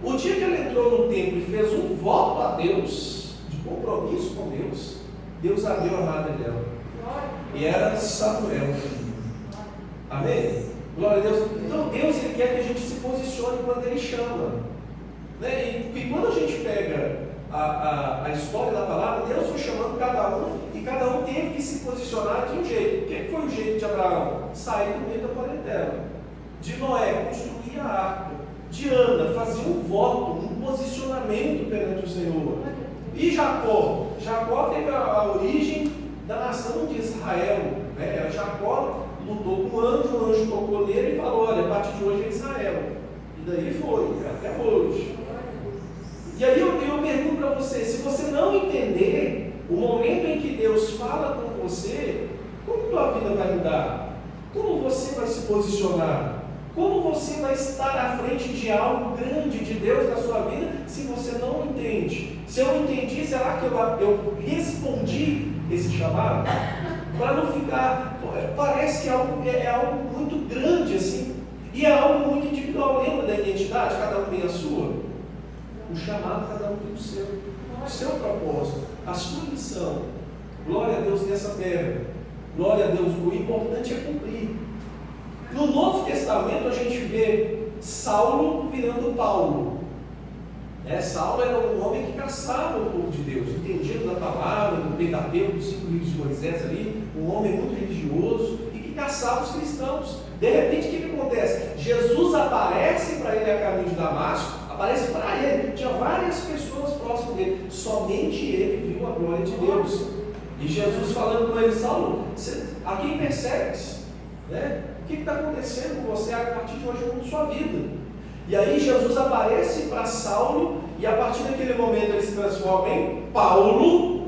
O dia que ela entrou no templo e fez um voto a Deus, de compromisso com Deus, Deus abriu a madre dela. E era Samuel. Amém? Glória a Deus. Então Deus, Ele quer que a gente se posicione quando Ele chama, né? E quando a gente pega a história da palavra, Deus foi chamando cada um, e cada um teve que se posicionar de um jeito. O que foi o jeito de Abraão? Sair do meio da parentela. De Noé, construir a arca. De Ana, fazer um voto, um posicionamento perante o Senhor. E Jacó teve a origem da nação de Israel, né? Jacó lutou com o anjo tocou nele e falou: olha, a partir de hoje é Israel. E daí foi, até hoje. E aí eu pergunto para você: se você não entender o momento em que Deus fala com você, como tua vida vai mudar? Como você vai se posicionar? Como você vai estar à frente de algo grande de Deus na sua vida se você não entende? Se eu entendi, será que eu respondi esse chamado? Para não ficar, parece que é algo muito grande assim, e é algo muito individual. Lembra da identidade? Cada um tem a sua. O chamado, cada um tem o seu propósito, a sua missão. Glória a Deus nessa terra. Glória a Deus, o importante é cumprir. No Novo Testamento a gente vê Saulo virando Paulo. Saulo era um homem que caçava o povo de Deus, entendido da palavra, do Pentateuco, dos 5 livros de Moisés ali, um homem muito religioso e que caçava os cristãos. De repente, o que acontece? Jesus aparece para ele a caminho de Damasco, aparece para ele, tinha várias pessoas próximas dele, somente ele viu a glória de Deus. E Jesus falando com ele: Saulo, a quem persegues? Né? O que está acontecendo com você? A partir de hoje eu mudo sua vida. E aí Jesus aparece para Saulo, e a partir daquele momento ele se transforma em Paulo.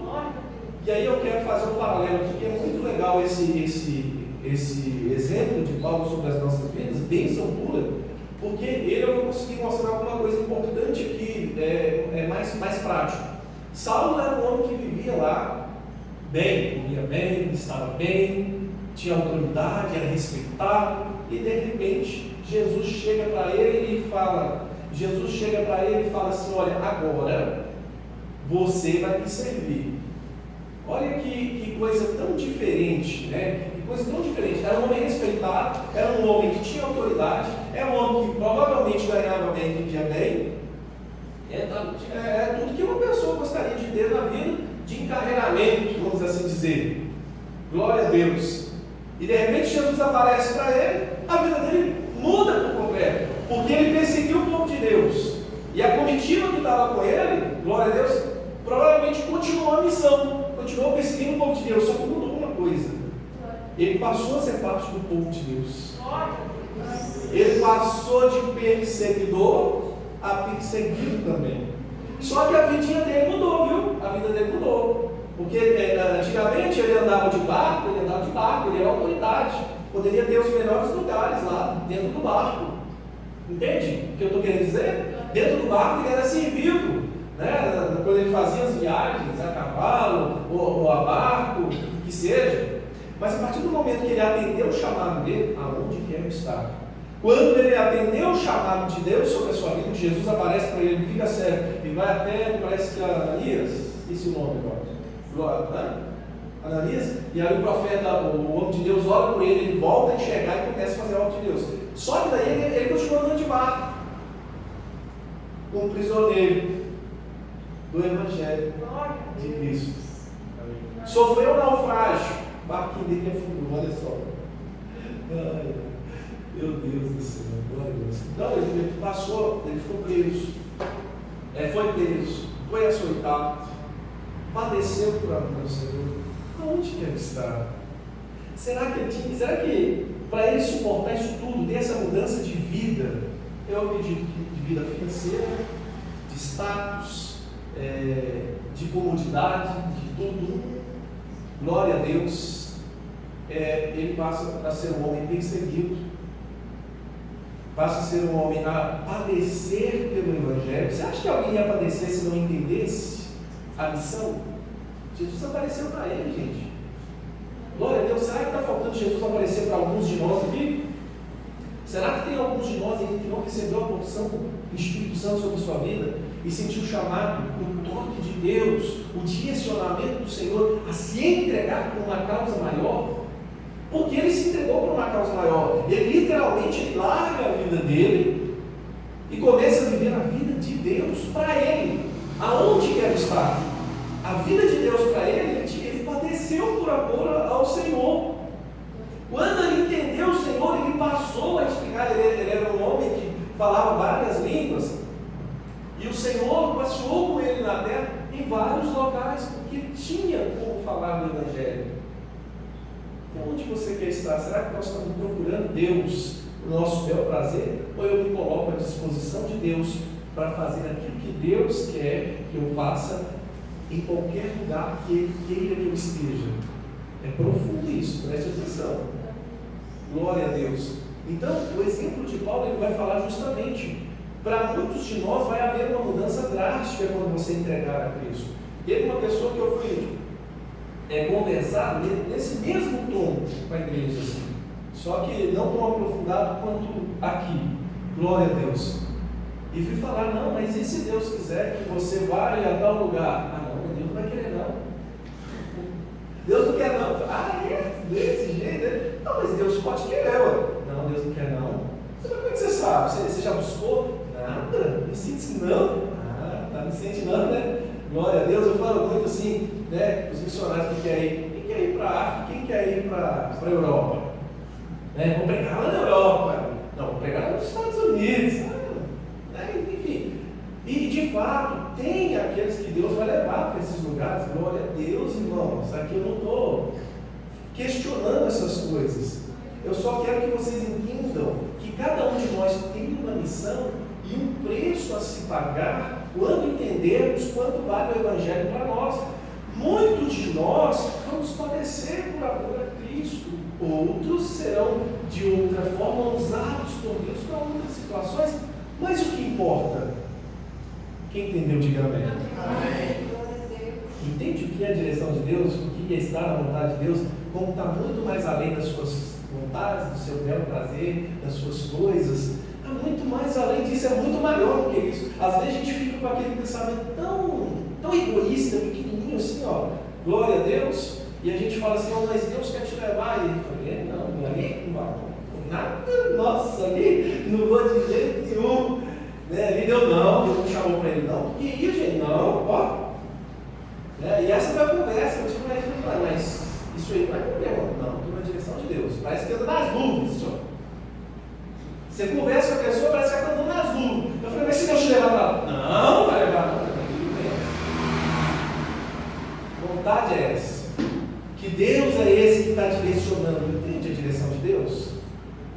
E aí eu quero fazer um paralelo aqui, que é muito legal esse exemplo de Paulo sobre as nossas vidas, bênção pura, porque ele eu vou conseguir mostrar alguma coisa importante aqui, mais prático. Saulo era um homem que vivia lá bem, comia bem, estava bem, tinha autoridade, era respeitado, e de repente Jesus chega para ele e fala assim: olha, agora você vai me servir. Olha que coisa tão diferente, né? Que coisa tão diferente. Era um homem respeitado, era um homem que tinha autoridade, era um homem que provavelmente ganhava bem, vivia bem. Tudo que uma pessoa gostaria de ter na vida, de encarreiramento, vamos assim dizer. Glória a Deus. E de repente Jesus aparece para ele, a vida dele muda por completo, porque ele perseguiu o povo de Deus. E a comitiva que estava com ele, glória a Deus, provavelmente continuou a missão, continuou perseguindo o povo de Deus, só que mudou uma coisa: ele passou a ser parte do povo de Deus. Ele passou de perseguidor a perseguido também. Só que a vidinha dele mudou, viu? A vida dele mudou. Porque antigamente ele andava de barco, ele era autoridade. Poderia ter os melhores lugares lá, dentro do barco. Entende o que eu estou querendo dizer? Dentro do barco ele era servido, né? Quando ele fazia as viagens a cavalo, ou a barco, que seja. Mas a partir do momento que ele atendeu o chamado dele, aonde quer estar? Quando ele atendeu o chamado de Deus sobre a sua vida, Jesus aparece para ele, fica sério, e vai até, parece que Ananias, esse é o nome agora, Ananias, e aí o profeta, o homem de Deus, olha por ele volta a enxergar e começa a fazer a obra de Deus. Só que daí ele continua andando de barco, com um prisioneiro. do Evangelho de Cristo. Sofreu um naufrágio, o barquinho dele afundou, olha só. Ai, meu Deus do céu, glória a Deus. Então ele passou, ele ficou preso, foi preso, foi açoitado, padeceu por amor ao Senhor. Aonde que ele está? Será que para ele suportar isso tudo, ter essa mudança de vida, eu acredito que de vida financeira, de status, de comodidade, de tudo, glória a Deus, ele passa a ser um homem perseguido, passa a ser um homem a padecer pelo Evangelho. Você acha que alguém ia padecer se não entendesse a missão? Jesus apareceu para ele, gente. Glória a Deus. Será que está faltando Jesus aparecer para alguns de nós aqui? Será que tem alguns de nós ainda que não recebeu a porção do Espírito Santo sobre a sua vida e sentiu o chamado, o toque de Deus, o direcionamento do Senhor a se entregar por uma causa maior? Porque ele se entregou por uma causa maior. Ele literalmente larga a vida dele e começa a viver a vida de Deus para ele. Aonde quer estar? A vida de Deus para ele padeceu por amor ao Senhor. Quando ele entendeu o Senhor, ele passou a explicar. Ele era um homem que falava várias línguas, e o Senhor passeou com ele na terra em vários locais, porque tinha como falar do Evangelho. Então, onde você quer estar? Será que nós estamos procurando Deus, o nosso bel prazer, ou eu me coloco à disposição de Deus para fazer aquilo que Deus quer que eu faça em qualquer lugar que Ele queira que eu esteja? É profundo isso, preste atenção. Glória a Deus. Então, o exemplo de Paulo, ele vai falar justamente, para muitos de nós vai haver uma mudança drástica quando você entregar a Cristo. Teve uma pessoa que eu fui conversar nesse mesmo tom com a igreja, assim, só que não tão aprofundado quanto aqui. Glória a Deus. E fui falar, não, mas e se Deus quiser que você vá a tal lugar? Ah, não, Deus não vai querer não. Deus não quer não. Ah, desse jeito? Não, mas Deus pode querer, ué. Não, Deus não quer não. Como é que você sabe? Você já buscou? Nada, me sente não. Ah, tá me sentindo, né? Glória a Deus. Eu falo muito assim, né? Os missionários que querem ir. Quem quer ir para a África? Quem quer ir para a Europa? Vamos pregar lá na Europa. Não, vamos pregar nos Estados Unidos. Enfim, e de fato tem aqueles que Deus vai levar para esses lugares. Glória a Deus, irmãos. Aqui eu não estou questionando essas coisas, eu só quero que vocês entendam que cada um de nós tem uma missão e um preço a se pagar quando entendermos quanto vale o Evangelho para nós. Muitos de nós vamos padecer por amor a Cristo, outros serão de outra forma usados por Deus para outras situações. Mas o que importa? Quem entendeu, diga amém. Amém. Entende o que é a direção de Deus, o que é estar na vontade de Deus, como está muito mais além das suas vontades, do seu belo prazer, das suas coisas. Está muito mais além disso, é muito maior do que isso. Às vezes a gente fica com aquele pensamento tão egoísta, pequenininho assim, glória a Deus, e a gente fala assim, mas Deus quer te levar, e ele fala, não vai. Nada, nossa, ali não vou de jeito nenhum, né? Ali Deus não chamou para ele, não, porque ia, gente, não, e essa foi a conversa, eu tive mas isso aí não é problema, não, estou na direção de Deus, parece que anda nas nuvens, senhor. Você conversa com a pessoa, parece que ela está andando nas nuvens. Eu falei, mas se Deus te levar para lá? Não, vai levar, não. Vontade é essa, que Deus é esse que está direcionando, entende a direção de Deus?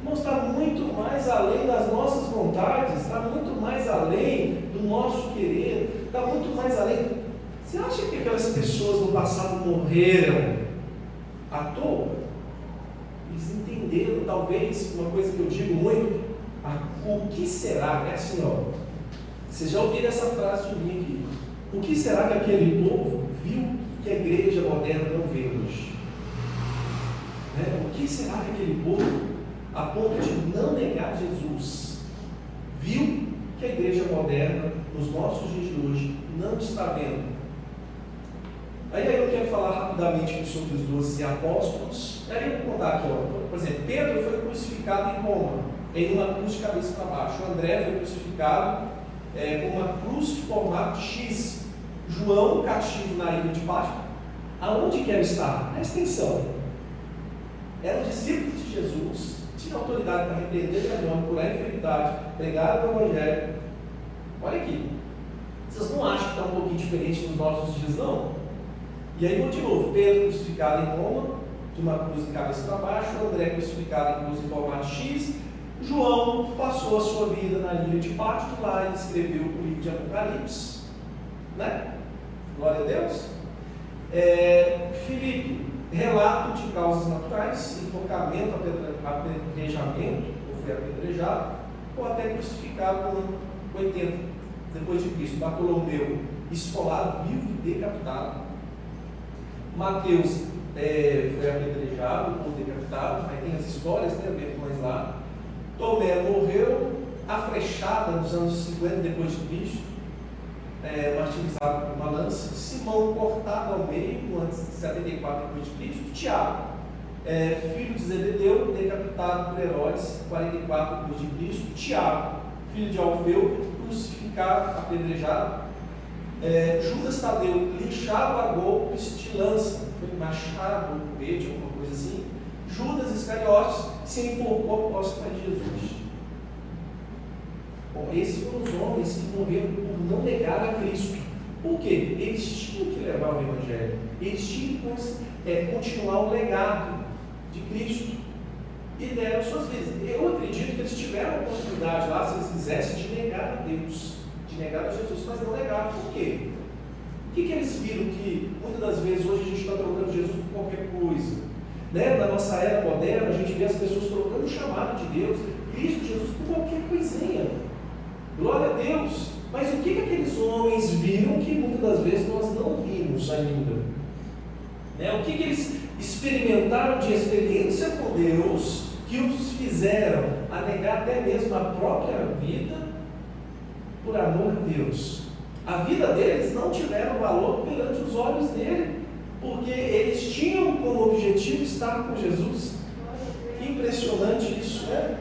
Irmãos, está muito mais além das nossas vontades, está muito mais além do nosso querer, está muito mais além. Você acha que aquelas pessoas no passado morreram à toa? Eles entenderam, talvez, uma coisa que eu digo muito, o que será, é assim, vocês já ouviram essa frase de mim aqui, o que será que aquele povo viu que a igreja moderna não vê hoje? O que será que aquele povo, a ponto de não negar Jesus, viu que a igreja moderna, nos nossos dias de hoje, não está vendo? Aí eu quero falar rapidamente sobre os 12 apóstolos. Aí eu vou contar aqui, por exemplo, Pedro foi crucificado em Roma, em uma cruz de cabeça para baixo. O André foi crucificado com uma cruz de formato X. João, cativo na ilha de Páscoa, aonde quer estar? Presta atenção. Era um discípulo de Jesus, tinha autoridade para repreender demônio, curar a enfermidade, pregar o Evangelho. Olha aqui. Vocês não acham que está um pouquinho diferente nos nossos dias, não? E aí vou de novo. Pedro crucificado em Roma, de uma cruz de cabeça para baixo, André crucificado em cruz em formato X. João passou a sua vida na ilha de Patmos, lá ele escreveu o livro de Apocalipse, né? Glória a Deus. Filipe, relato de causas naturais, enforcamento, apedrejamento, ou foi apedrejado, ou até crucificado com 80 depois de Cristo. Bartolomeu, esfolado, vivo e decapitado. Mateus foi apedrejado ou decapitado, aí tem as histórias, né, versões lá. Tomé morreu, a flechada nos anos 50 depois de Cristo, martirizado com uma lança. Simão cortado ao meio, antes de 74 depois de Cristo. Tiago, filho de Zebedeu, decapitado por Herodes, 44 depois de Cristo. Tiago, filho de Alfeu, crucificado, apedrejado. Judas Tadeu, linchado a golpes de lança, foi machado ou colete, alguma coisa assim. Judas Iscariotes se enforcou após para Jesus. Bom, esses foram os homens que morreram por não negar a Cristo. Por quê? Eles tinham que levar o Evangelho, eles tinham que continuar o legado de Cristo e deram suas vidas. Eu acredito que eles tiveram a oportunidade lá, se eles quisessem, de negar a Deus, de negar a Jesus, mas não negaram. Por quê? O que eles viram? Que muitas das vezes hoje a gente está trocando Jesus por qualquer coisa. Né? Na nossa era moderna, a gente vê as pessoas trocando o chamado de Deus, Cristo Jesus, por qualquer coisinha. Glória a Deus. Mas o que aqueles homens viram que muitas das vezes nós não vimos ainda? Né? O que eles experimentaram de experiência com Deus que os fizeram a negar até mesmo a própria vida por amor a Deus? A vida deles não tiveram valor perante os olhos dele, porque eles tinham como objetivo estar com Jesus. Que impressionante isso, né?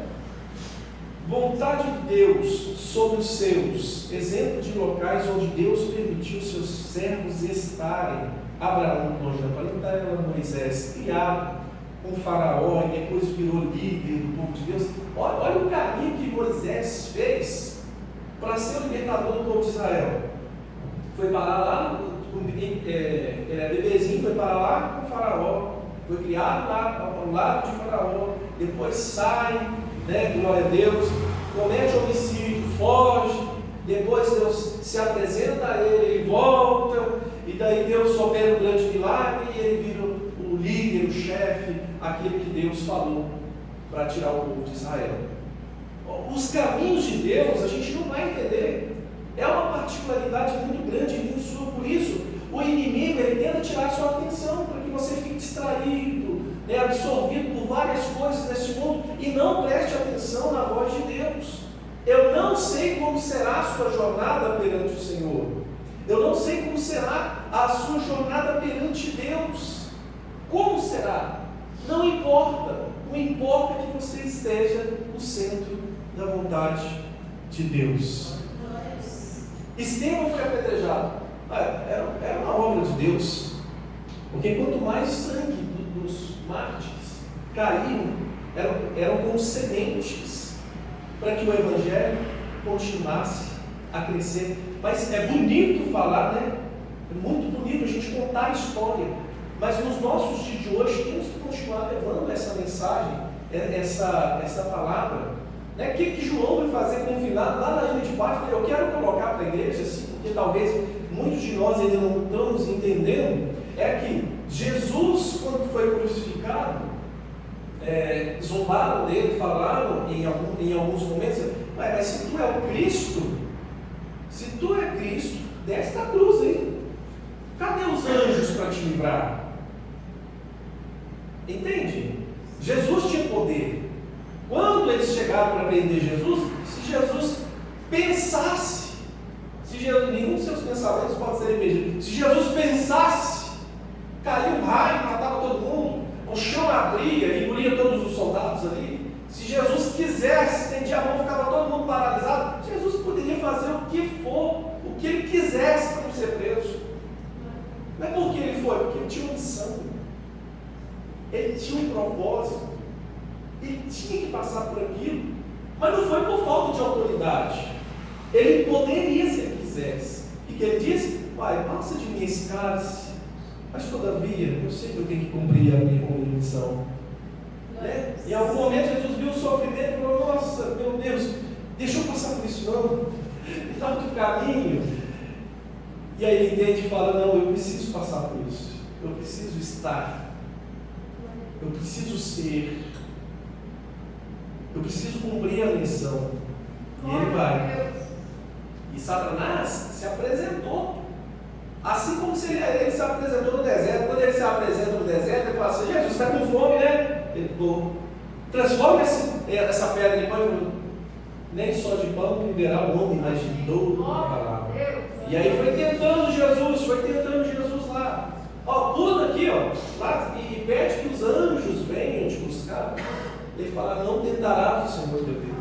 Vontade de Deus sobre os seus, exemplo de locais onde Deus permitiu seus servos estarem. Abraão, longe da parentela, Moisés, criado com Faraó e depois virou líder do povo de Deus. Olha o caminho que Moisés fez para ser o libertador do povo de Israel. Foi parar lá, ele era bebezinho, foi parar lá com Faraó, foi criado lá ao lado de Faraó, depois sai, né, glória a Deus, comete homicídio, foge, depois Deus se apresenta a ele volta, e daí Deus opera um grande milagre e ele vira o líder, o chefe, aquele que Deus falou para tirar o povo de Israel. Os caminhos de Deus a gente não vai entender. É uma particularidade muito grande e muito sua, por isso o inimigo ele tenta tirar sua atenção para que você fique distraído, né, absorvido por várias coisas nesse mundo e não preste atenção na voz de Deus. Eu não sei como será a sua jornada perante o Senhor, eu não sei como será a sua jornada perante Deus. Como será? Não importa, o importa é que você esteja no centro da vontade de Deus. Estevão foi apedrejado. Era uma obra de Deus, porque quanto mais sangue dos mártires caíam, eram como sementes para que o Evangelho continuasse a crescer. Mas é bonito falar, né? É muito bonito a gente contar a história, mas nos nossos dias de hoje temos que continuar levando essa mensagem, essa palavra. O que João vai fazer confinado lá na ilha de Patmos? Eu quero colocar para a igreja, assim, porque talvez muitos de nós ainda não estamos entendendo, é que Jesus, quando foi crucificado, zombaram dele, falaram em alguns momentos, mas se tu é o Cristo, desce da cruz aí. Cadê os anjos para te livrar? Entende? Jesus tinha poder. Quando eles chegaram para prender Jesus, se Jesus pensasse, nenhum dos seus pensamentos pode ser impedido. Se Jesus pensasse, caiu um raio, matava todo mundo, o chão abria e engolia todos os soldados ali. Se Jesus quisesse, estendia a mão, ficava todo mundo paralisado. Jesus poderia fazer o que for, o que ele quisesse para não ser preso. tinha um propósito, ele tinha que passar por aquilo, mas não foi por falta de autoridade. Ele poderia, se ele quisesse. E que ele disse: Pai, passa de mim esse cálice, mas todavia eu sei que eu tenho que cumprir a minha missão. Né? Em algum momento Jesus viu o sofrimento e falou: nossa, meu Deus, deixa eu passar por isso não, me dá outro caminho. E aí ele entende e fala: não, eu preciso passar por isso, eu preciso estar, eu preciso ser, eu preciso cumprir a missão. E ele vai. E Satanás se apresentou, assim como se ele se apresentou no deserto. Quando ele se apresenta no deserto, ele fala assim: Jesus, está com fome, né? Ele falou: transforma essa pedra em pão. Nem só de pão viverá o homem, mas de toda a palavra. E aí foi tentando Jesus lá. Ó, pula aqui, ó, lá, e pede que os anjos venham te buscar. Ele fala: não tentarás o Senhor teu Deus.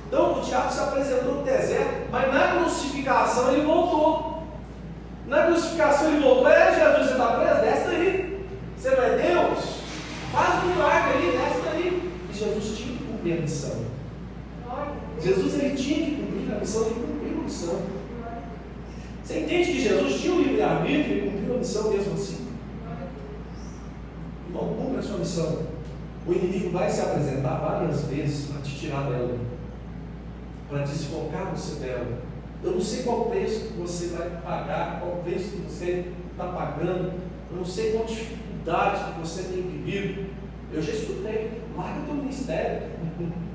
Então o diabo se apresentou no deserto, mas na crucificação ele voltou. Na crucificação ele voltou: Jesus, você está preso? Desce daí. Você não é Deus? Faz um milagre aí, desce daí. E Jesus tinha que cumprir a missão. Jesus ele tinha que cumprir a missão, ele cumpriu a missão. Você entende que Jesus tinha um livre-arbítrio e cumpriu a missão mesmo assim? Irmão, cumpra a sua missão. O inimigo vai se apresentar várias vezes para te tirar dela, para desfocar você dela. Eu não sei qual preço que você vai pagar, qual preço que você está pagando, eu não sei qual dificuldade que você tem vivido. Eu já escutei: larga teu ministério,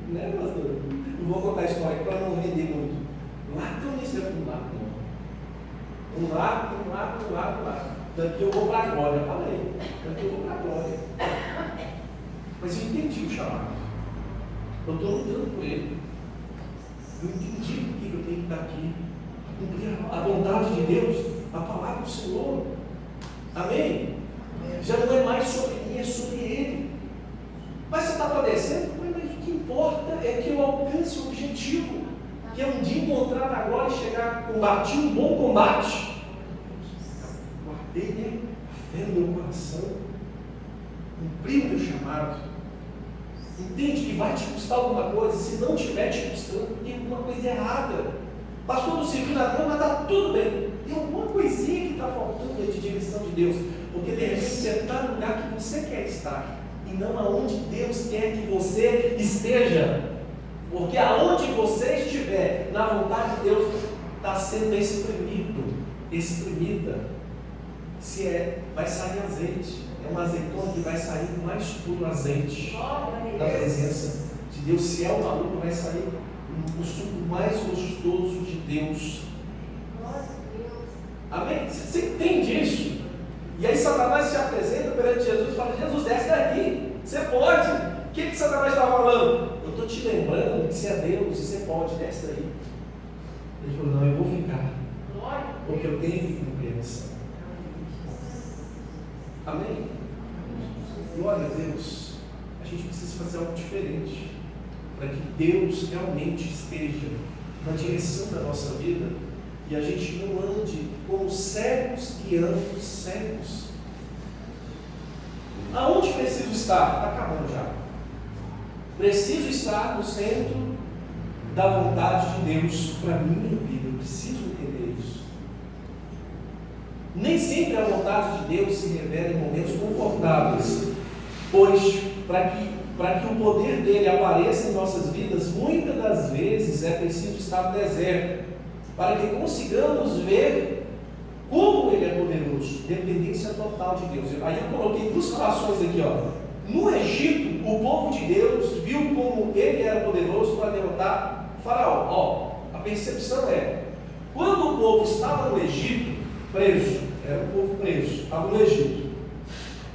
né, pastor? Não vou contar a história para não render muito. Larga teu ministério, não larga. Daqui eu vou para a glória. Eu falei: daqui eu vou para a glória. Mas eu entendi o chamado, eu estou lutando por ele. Eu entendi por que eu tenho que estar aqui, cumprir a vontade de Deus, a palavra do Senhor. Amém? Já não é mais sobre mim, é sobre Ele. Mas você está padecendo? Mas o que importa é que eu alcance o objetivo, que é um dia encontrar na glória e chegar, combati um bom combate. Guardei, né, a fé no meu coração, cumpri o meu chamado. Entende que vai te custar alguma coisa. Se não estiver te custando, tem alguma coisa errada. Pastor, não serviu na cama, mas está tudo bem. Tem alguma coisinha que está faltando aí de direção de Deus. Porque de repente você está no lugar que você quer estar, e não aonde Deus quer que você esteja. Porque aonde você estiver, na vontade de Deus, está sendo espremida. Vai sair azeite. É um azeitona que vai sair com mais puro azeite da presença de Deus. Se é uma luta, vai sair o suco mais gostoso de Deus. Amém? Você entende isso? E aí Satanás se apresenta perante Jesus e fala: Jesus, desce daqui, você pode. O que Satanás está falando? Eu estou te lembrando que você é Deus e você pode, desce daí. Ele falou: não, eu vou ficar, porque eu tenho que cumprir a missão. Amém? Glória a Deus. A gente precisa fazer algo diferente, para que Deus realmente esteja na direção da nossa vida, e a gente não ande como cegos guiando cegos. Aonde preciso estar? Está acabando já. Preciso estar no centro da vontade de Deus para a minha vida. Eu preciso entender isso. Nem sempre a vontade de Deus se revela em momentos confortáveis, pois para que o poder dele apareça em nossas vidas, muitas das vezes é preciso estar no deserto, para que consigamos ver como ele é poderoso. Dependência total de Deus. Aí eu coloquei duas situações aqui, ó. No Egito, o povo de Deus viu como ele era poderoso para derrotar Faraó. Ó, a percepção é: quando o povo estava no Egito, preso, era um povo preso, estava no Egito.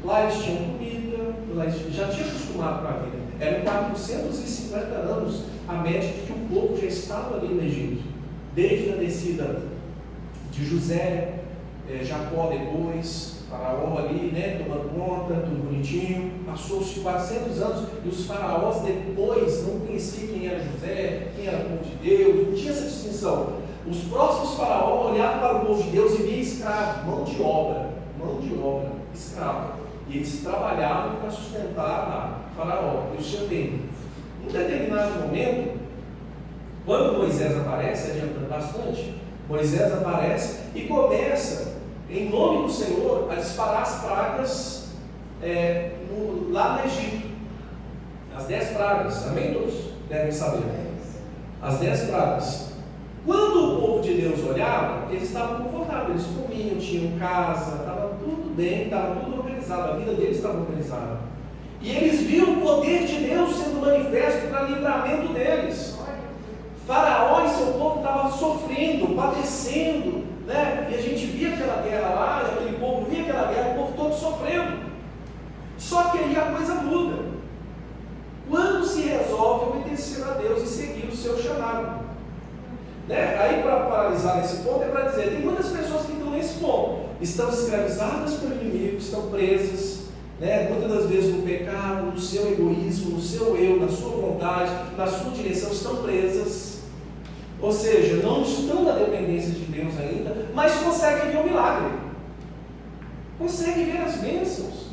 Lá eles tinham comida, lá eles já tinham acostumado com a vida. Eram 450 anos a média que o povo já estava ali no Egito. Desde a descida de José, Jacó depois, Faraó ali, né, tomando conta, tudo bonitinho. Passou-se 400 anos e os faraós depois não conheciam quem era José, quem era o povo de Deus, não tinha essa distinção. Os próximos faraós olhavam para o povo de Deus e viam escravo, mão de obra, escravo. E eles trabalhavam para sustentar Faraó. Deus tinha tempo. Em um determinado momento, quando Moisés aparece, adiantando bastante, Moisés aparece e começa, em nome do Senhor, a disparar as pragas lá no Egito. As 10 pragas, amém? Todos devem saber. As 10 pragas. Quando o povo de Deus olhava, eles estavam confortáveis, eles comiam, tinham casa, estava tudo bem, estava tudo organizado, a vida deles estava organizada. E eles viam o poder de Deus sendo manifesto para livramento deles. Faraó e seu povo estavam sofrendo, padecendo, né? E a gente via aquela guerra lá, e aquele povo via aquela guerra, o povo todo sofrendo. Só que aí a coisa muda. Quando se resolve obedecer a Deus e seguir o seu chamado. Né? Aí, para paralisar nesse ponto, é para dizer: tem muitas pessoas que estão nesse ponto, estão escravizadas pelo inimigo, estão presas, né? Muitas das vezes no pecado, no seu egoísmo, no seu eu, na sua vontade, na sua direção, estão presas. Ou seja, não estão na dependência de Deus ainda, mas conseguem ver o milagre, conseguem ver as bênçãos.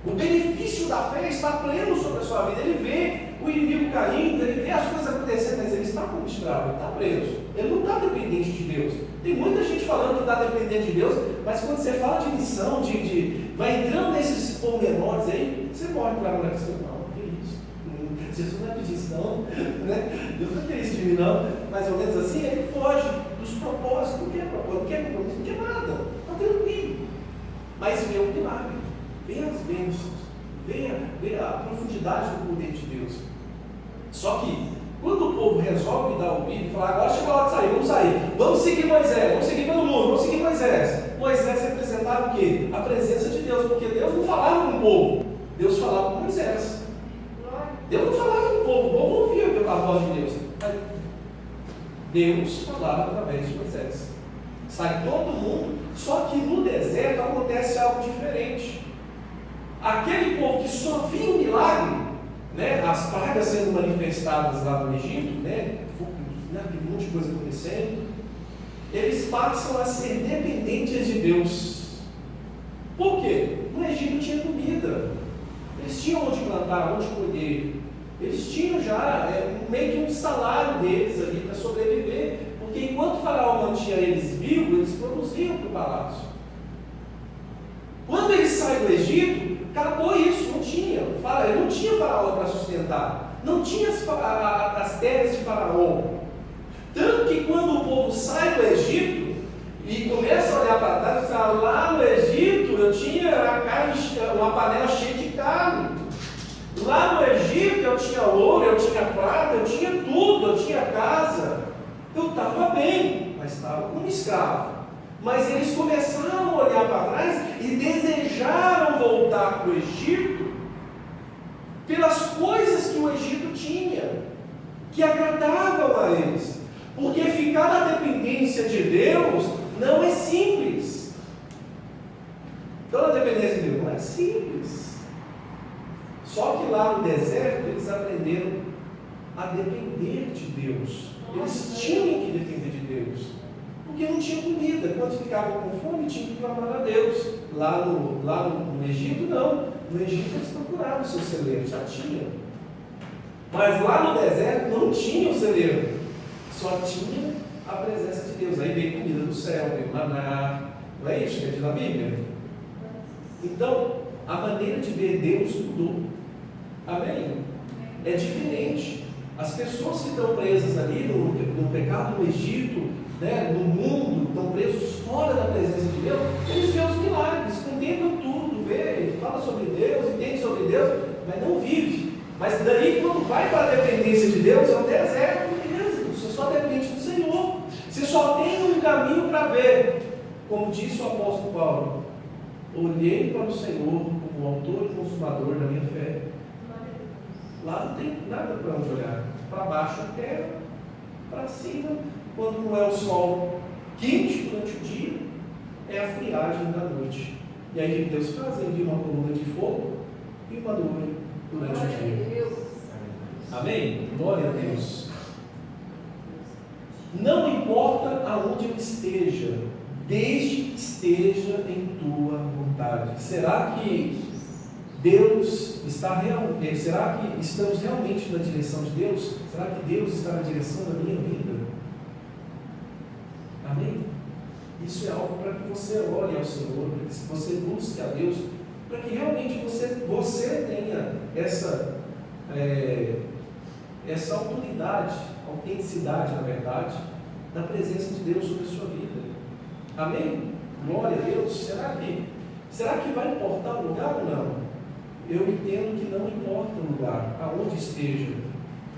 O benefício da fé está pleno sobre a sua vida. Ele vê o inimigo caindo, ele vê as coisas acontecendo, mas ele está como escravo, ele está preso. Ele não está dependente de Deus. Tem muita gente falando que está dependente de Deus, mas quando você fala de missão, vai entrando nesses pormenores aí, você morre para a questão. Não, que isso? Jesus não é pedir isso, não. Né? Deus não quer isso de mim, não. Mais ou menos assim, ele foge dos propósitos. Não quer propósito, não quer compromisso, não quer nada. Está tranquilo. Mas vê o milagre, vê as bênçãos, vê a profundidade do poder de Deus. Só que, quando o povo resolve dar ouvido e falar: agora chegou a hora de sair, vamos seguir Moisés, vamos seguir pelo mundo, vamos seguir Moisés. Moisés representava o quê? A presença de Deus, porque Deus não falava com o povo, Deus falava com Moisés. Deus não falava com o povo não ouvia a voz de Deus. Deus falava através de Moisés. Sai todo mundo, só que no deserto acontece algo diferente. Aquele povo que só via o milagre, né, as pragas sendo manifestadas lá no Egito, né, aquele monte de coisa acontecendo, eles passam a ser dependentes de Deus. Por quê? No Egito tinha comida, eles tinham onde plantar, onde colher, eles tinham já meio que um salário deles ali para sobreviver, porque enquanto o Faraó mantinha eles vivos, eles produziam para o palácio. Quando eles saem do Egito, acabou isso, não tinha. Ele não tinha Faraó para sustentar, não tinha as terras de Faraó. Tanto que quando o povo sai do Egito e começa a olhar para trás, fala: lá no Egito eu tinha uma panela cheia de carne. Lá no Egito eu tinha ouro, eu tinha prata, eu tinha tudo, eu tinha casa. Eu estava bem, mas estava como escravo. Mas eles começaram a olhar para trás e desejaram voltar para o Egito pelas coisas que o Egito tinha, que agradavam a eles. Porque ficar na dependência de Deus não é simples. Então, a dependência de Deus não é simples. Só que lá no deserto eles aprenderam a depender de Deus. Eles tinham que depender de Deus, porque não tinha comida. Quando ficavam com fome, tinham que clamar a Deus. Lá no Egito, não. No Egito eles procuravam o seu celeiro, já tinham. Mas lá no deserto não tinha o celeiro, só tinha a presença de Deus. Aí veio comida do céu, veio maná. Não é isso que diz na Bíblia? Então, a maneira de ver Deus mudou. Amém? É diferente. As pessoas que estão presas ali no pecado no Egito, né, no mundo, estão presos fora da presença de Deus, eles veem os milagres, contemplam tudo, vê, fala sobre Deus, entende sobre Deus, mas não vive. Mas daí, quando vai para a dependência de Deus, é um deserto, beleza, você só depende do Senhor, você só tem um caminho para ver. Como disse o apóstolo Paulo: olhei para o Senhor como o autor e consumador da minha fé. Lá não tem nada para onde olhar. Para baixo a terra, para cima, quando não é o sol quente durante o dia, é a friagem da noite. E aí o que Deus faz? Envia uma coluna de fogo e uma nuvem durante o dia. Amém? Glória a Deus. Não importa aonde eu esteja, desde que esteja em tua vontade. Será que Deus está realmente, será que estamos realmente na direção de Deus? Será que Deus está na direção da minha vida? Amém? Isso é algo para que você ore ao Senhor, para que você busque a Deus, para que realmente você tenha essa autoridade, autenticidade, na verdade, da presença de Deus sobre a sua vida. Amém? Glória a Deus. Será que vai importar o lugar ou não? Eu entendo que não importa o lugar, aonde esteja.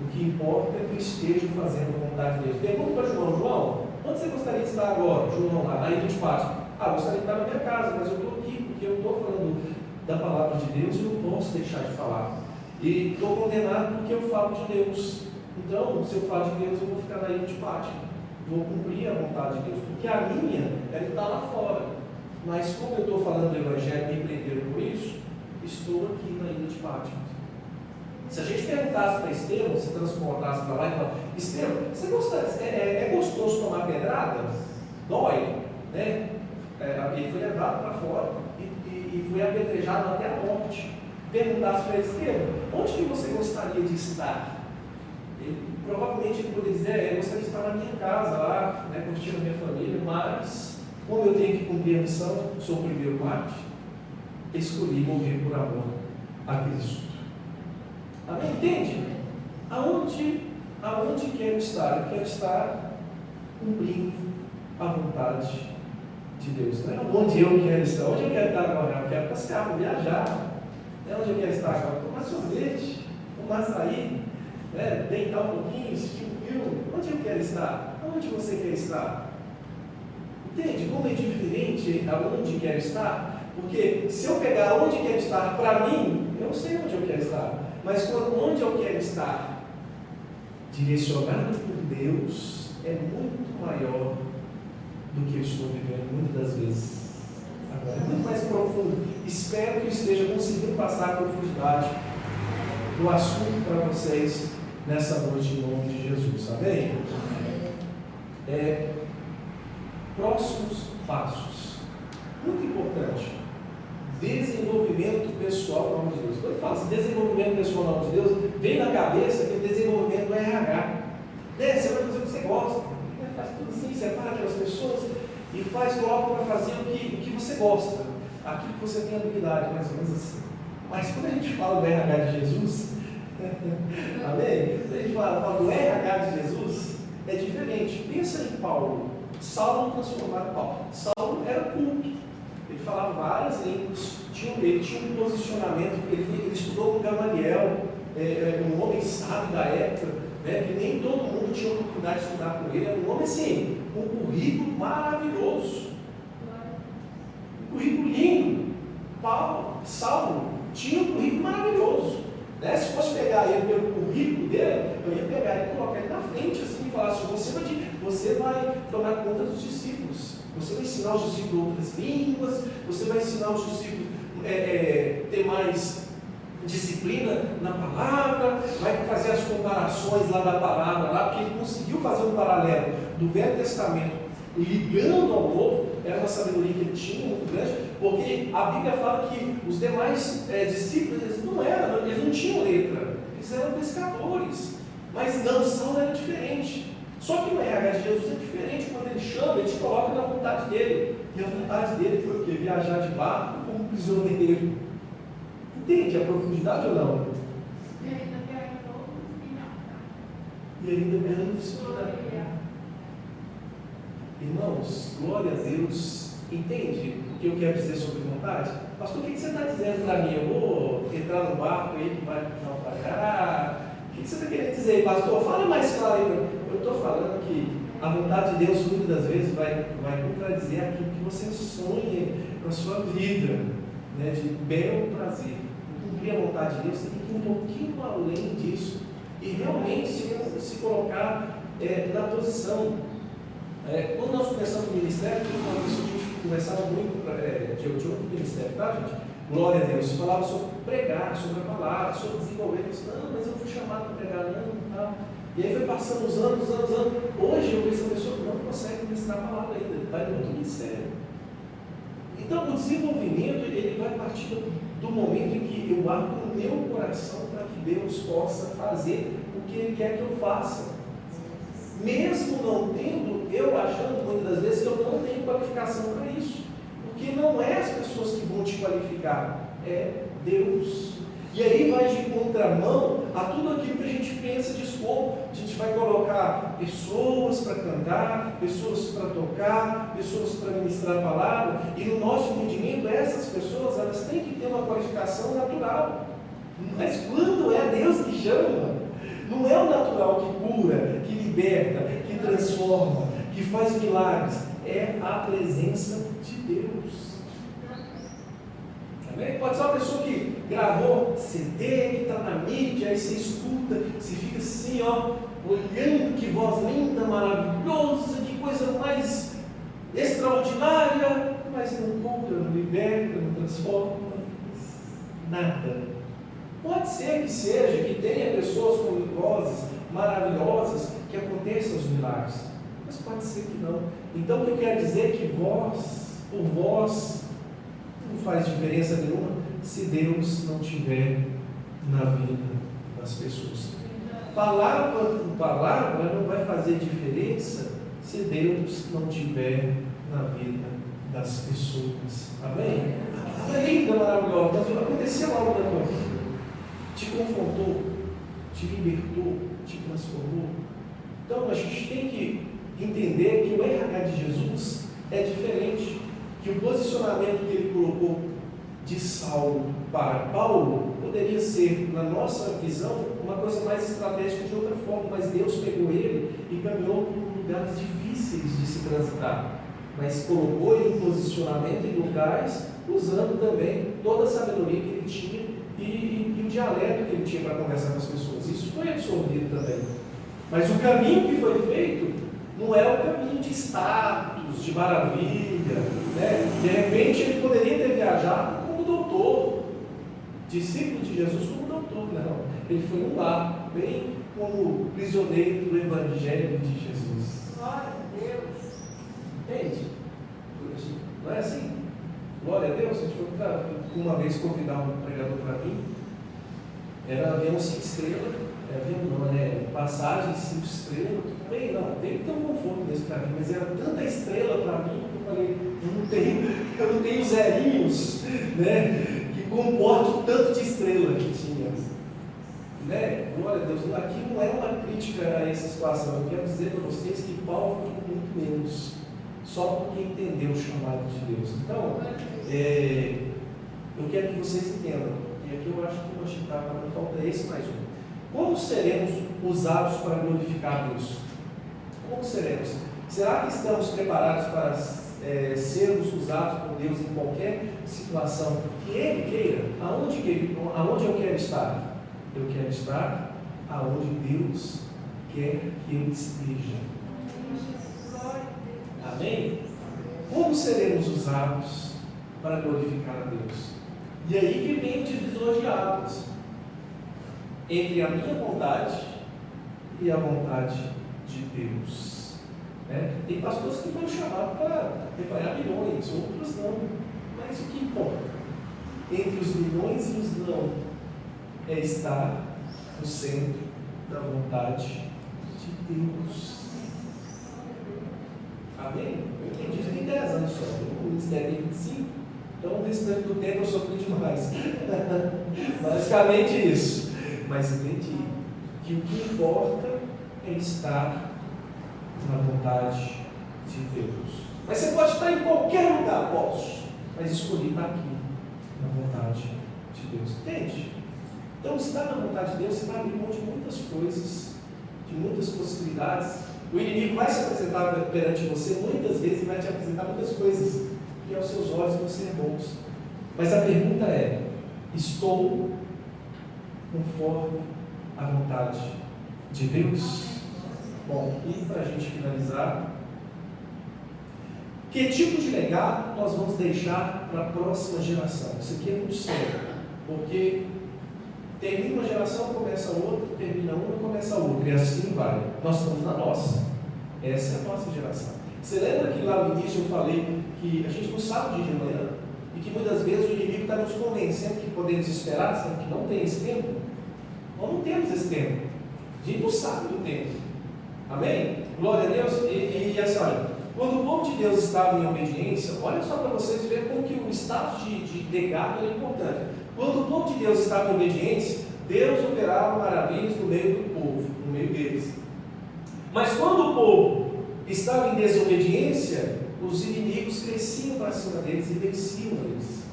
O que importa é que eu esteja fazendo a vontade de Deus. Pergunta para João: onde você gostaria de estar agora? João, lá na ilha de Páscoa. Gostaria de estar na minha casa, mas eu estou aqui porque eu estou falando da palavra de Deus e não posso deixar de falar. E estou condenado porque eu falo de Deus. Então, se eu falo de Deus, eu vou ficar na ilha de Páscoa. Vou cumprir a vontade de Deus, porque a minha ela está lá fora. Mas como eu estou falando do Evangelho e me prenderam por isso, estou aqui na ilha de Pátmos. Se a gente perguntasse para Estevão, se transportasse para lá e falasse: Estevão, você é gostoso tomar pedrada? Dói, né? Ele foi levado para fora e foi apedrejado até a morte. Perguntasse para ele: Estevão, onde que você gostaria de estar? Provavelmente ele poderia dizer: eu gostaria de estar na minha casa lá, né, curtindo a minha família, mas como eu tenho que cumprir a missão, sou o primeiro mártir, escolhi morrer por amor a Cristo. Amém? Entende? Aonde quero estar? Eu quero estar cumprindo a vontade de Deus. Não é onde eu quero estar. Onde eu quero estar agora? Eu quero passear, vou viajar. Não é onde eu quero estar agora? Tomar sorvete, tomar açaí, né? Deitar um pouquinho, assistir um filme. Onde eu quero estar? Aonde você quer estar? Entende? Como é diferente aonde quero estar? Porque se eu pegar onde quero estar para mim, eu sei onde eu quero estar. Mas onde eu quero estar, direcionado por Deus, é muito maior do que eu estou vivendo muitas das vezes. Agora, é muito mais profundo. Espero que eu esteja conseguindo passar a profundidade do assunto para vocês nessa noite, em nome de Jesus. Amém? Próximos passos. Muito importante. Desenvolvimento pessoal no nome de Deus. Quando eu falo assim, desenvolvimento pessoal no nome de Deus, vem na cabeça que o desenvolvimento do RH. Você vai fazer o que você gosta. Faz tudo assim, separa aquelas pessoas e coloca para fazer o que você gosta. Aquilo que você tem habilidade, mais ou menos assim. Mas quando a gente fala do RH de Jesus, amém? Quando a gente fala do RH de Jesus, é diferente. Pensa em Paulo. Saulo transformado em Paulo. Saulo era culto. Ele falava várias línguas, ele tinha um posicionamento, ele estudou com Gamaliel, um homem sábio da época, né, que nem todo mundo tinha oportunidade de estudar com ele. Era um homem assim, com um currículo maravilhoso, um currículo lindo. Saulo tinha um currículo maravilhoso, né? Se fosse pegar ele pelo currículo dele, eu ia pegar ele e colocar ele na frente assim, e falar assim: você vai tomar conta dos discípulos. Você vai ensinar os discípulos outras línguas, você vai ensinar os discípulos ter mais disciplina na palavra, vai fazer as comparações lá da palavra, lá, porque ele conseguiu fazer um paralelo do Velho Testamento ligando ao Novo. Era uma sabedoria que ele tinha muito grande, porque a Bíblia fala que os demais discípulos, eles não tinham letra, eles eram pescadores, mas Saulo era diferente. Só que o RH de Jesus é diferente. Quando ele chama, ele te coloca na vontade dele. E a vontade dele foi o quê? Viajar de barco como prisioneiro. Entende a profundidade ou não? E ainda ganhou disciplina. Irmãos, glória a Deus. Entende o que eu quero dizer sobre vontade? Pastor, o que você está dizendo para mim? Eu vou entrar no barco aí que vai naufragar? O que você está querendo dizer, pastor? Fala mais claro aí. Eu estou falando que a vontade de Deus muitas das vezes vai contradizer aquilo que você sonha na sua vida, né, de bel prazer. Cumprir a vontade de Deus, você tem que ir um pouquinho além disso e realmente se colocar na posição. Quando nós começamos o ministério, uma pessoa que a gente conversava muito de outro ministério, tá, gente? Glória a Deus. Falava sobre pregar, sobre a palavra, sobre desenvolver. Eu disse: não, mas eu fui chamado para pregar, não, tal. E aí foi passando os anos. Hoje eu vejo essa pessoa que não consegue ministrar a palavra ainda, está em outro ministério. Então o desenvolvimento ele vai partir do momento em que eu abro o meu coração para que Deus possa fazer o que Ele quer que eu faça. Mesmo não tendo, eu achando muitas das vezes que eu não tenho qualificação para isso. Porque não é as pessoas que vão te qualificar, é Deus. E aí vai de contramão a tudo aquilo que a gente pensa de expor. A gente vai colocar pessoas para cantar, pessoas para tocar, pessoas para ministrar a palavra, e no nosso entendimento, essas pessoas, elas têm que ter uma qualificação natural. Mas quando é Deus que chama, não é o natural que cura, que liberta, que transforma, que faz milagres, é a presença de Deus. Amém? Pode ser uma pessoa que gravou CD, que está na mídia, aí você escuta, você fica assim, ó, olhando, que voz linda, maravilhosa, que coisa mais extraordinária, mas não cura, não liberta, não transforma, nada. Pode ser que seja, que tenha pessoas com vozes maravilhosas, que aconteçam os milagres, mas pode ser que não. Então o que eu quero dizer é que voz por voz não faz diferença nenhuma se Deus não tiver na vida das pessoas. Palavra por palavra não vai fazer diferença se Deus não tiver na vida das pessoas. Amém? É linda, maravilhosa, mas aconteceu algo na tua vida. Te confrontou, te libertou, te transformou. Então a gente tem que entender que o RH de Jesus é diferente, que o posicionamento que ele colocou de Saulo para Paulo poderia ser, na nossa visão, uma coisa mais estratégica de outra forma, mas Deus pegou ele e caminhou por lugares difíceis de se transitar, mas colocou ele em posicionamento em lugares, usando também toda a sabedoria que ele tinha e o dialeto que ele tinha para conversar com as pessoas. Isso foi absorvido também. Mas o caminho que foi feito não é o caminho de status, de maravilha, né? De repente ele poderia ter viajado como doutor, discípulo de Jesus como doutor, não. Ele foi um lar, bem como prisioneiro do Evangelho de Jesus. Glória a Deus. Entende? Não é assim? Glória a Deus. A gente foi uma vez convidar um pregador para mim, era avião 5 estrelas, passagem 5 estrelas, tudo bem, não, tem que ter um conforto nesse para mim, mas era tanta estrela para mim que eu falei, eu não tenho zerinhos, né, que comporte o tanto de estrela que tinha, né? Glória a Deus. Aqui não é uma crítica a essa situação, eu quero dizer para vocês que Paulo ficou muito menos, só porque entendeu o chamado de Deus. Então, eu quero que vocês entendam, e aqui eu acho que vou chitar, para falta esse mais um. Como seremos usados para glorificar Deus? Como seremos? Será que estamos preparados para sermos usados por Deus em qualquer situação que Ele queira? Aonde eu quero estar? Eu quero estar aonde Deus quer que eu esteja. Amém? Como seremos usados para glorificar a Deus? E aí que vem o divisor de águas entre a minha vontade e a vontade de Deus. Tem pastores que foram chamados para preparar milhões, outros não. Mas o que importa entre os milhões e os não é estar no centro da vontade de Deus. Amém? Eu entendi isso tem 10 anos só. O ministério tem 25, então o restante do tempo eu sofri demais. Basicamente isso. Mas entendi que o que importa é estar na vontade de Deus. Mas você pode estar em qualquer lugar, posso, mas escolhi estar aqui, na vontade de Deus. Entende? Então, estar na vontade de Deus, você vai abrir mão de muitas coisas, de muitas possibilidades. O inimigo vai se apresentar perante você muitas vezes e vai te apresentar muitas coisas que aos seus olhos vão ser bons. Mas a pergunta é: estou conforme a vontade de Deus? Bom, e para a gente finalizar, que tipo de legado nós vamos deixar para a próxima geração? Isso aqui é muito sério, porque termina uma geração, começa outra, termina uma, começa outra, e assim vai. Nós estamos na nossa. Essa é a nossa geração. Você lembra que lá no início eu falei que a gente não sabe o dia de amanhã? e que muitas vezes o inimigo está nos convencendo que podemos esperar, sabe que não tem esse tempo. Nós não temos esse tempo. A gente não sabe do tempo. Amém? Glória a Deus. E assim, olha, quando o povo de Deus estava em obediência, olha só para vocês verem como que o status de legado é importante. Quando o povo de Deus estava em obediência, Deus operava maravilhas no meio do povo, no meio deles. Mas quando o povo estava em desobediência, os inimigos cresciam para cima deles e venciam eles.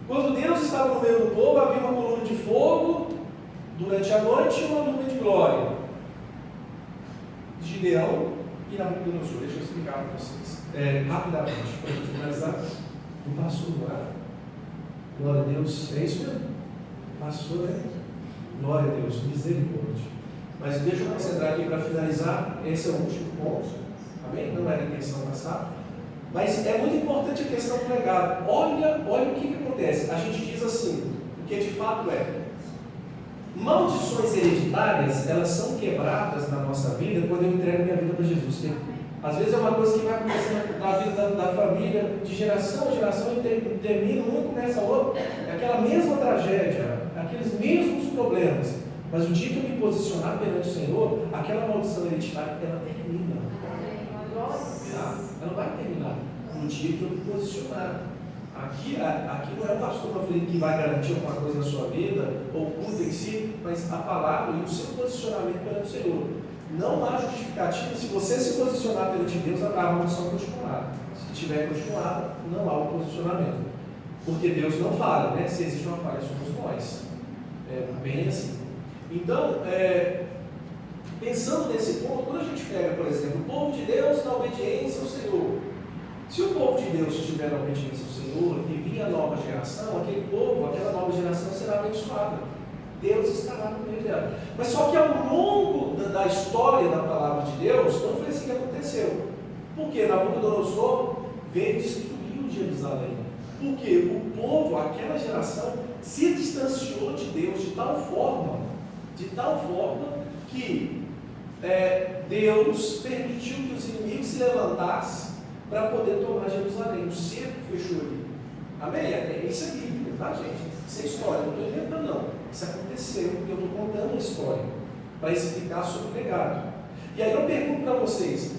Quando Deus estava no meio do povo, havia uma coluna de fogo durante a noite e uma nuvem de glória. Gideão e Nabucodonosor. Deixa eu explicar para vocês rapidamente, para a gente finalizar. O pastor lá, glória a Deus, é isso mesmo? Pastor, glória a Deus, misericórdia. Mas deixa eu concentrar aqui para finalizar. Esse é o último ponto. Amém? Não era a intenção passar. Mas é muito importante a questão do legado. Olha o que acontece. A gente diz assim, o que de fato é. Maldições hereditárias, elas são quebradas na nossa vida quando eu entrego minha vida para Jesus. Às vezes é uma coisa que vai acontecendo na vida da família, de geração em geração, e termina, um começa o outro. É aquela mesma tragédia, aqueles mesmos problemas. Mas o dia que eu me posicionar perante o Senhor, aquela maldição hereditária, ela termina. Ela vai terminar no dia que eu me posicionar. Aqui não é o pastor que vai garantir alguma coisa na sua vida, ou o culto em si, mas a palavra e o seu posicionamento perante o Senhor. Não há justificativa. Se você se posicionar perante Deus, a maldição continuará. Se tiver continuado, não há o posicionamento. Porque Deus não falha, né? Se existe uma falha, somos nós. É bem assim. Então, pensando nesse ponto, quando a gente pega, por exemplo, o povo de Deus na obediência ao Senhor. Se o povo de Deus estiver na obediência ao Senhor e vir a nova geração, aquele povo, aquela nova geração será abençoada. Deus estará no meio dela. Mas só que ao longo da história da palavra de Deus, não foi assim que aconteceu. Porque Nabucodonosor veio destruir Jerusalém. Porque o povo, aquela geração, se distanciou de Deus de tal forma que Deus permitiu que os inimigos se levantassem para poder tomar Jerusalém. O cerco fechou ali. Amém? Isso é bíblico, tá, gente? Isso é história, não estou inventando, não. Isso aconteceu, porque eu estou contando a história para explicar sobre o legado. E aí eu pergunto para vocês: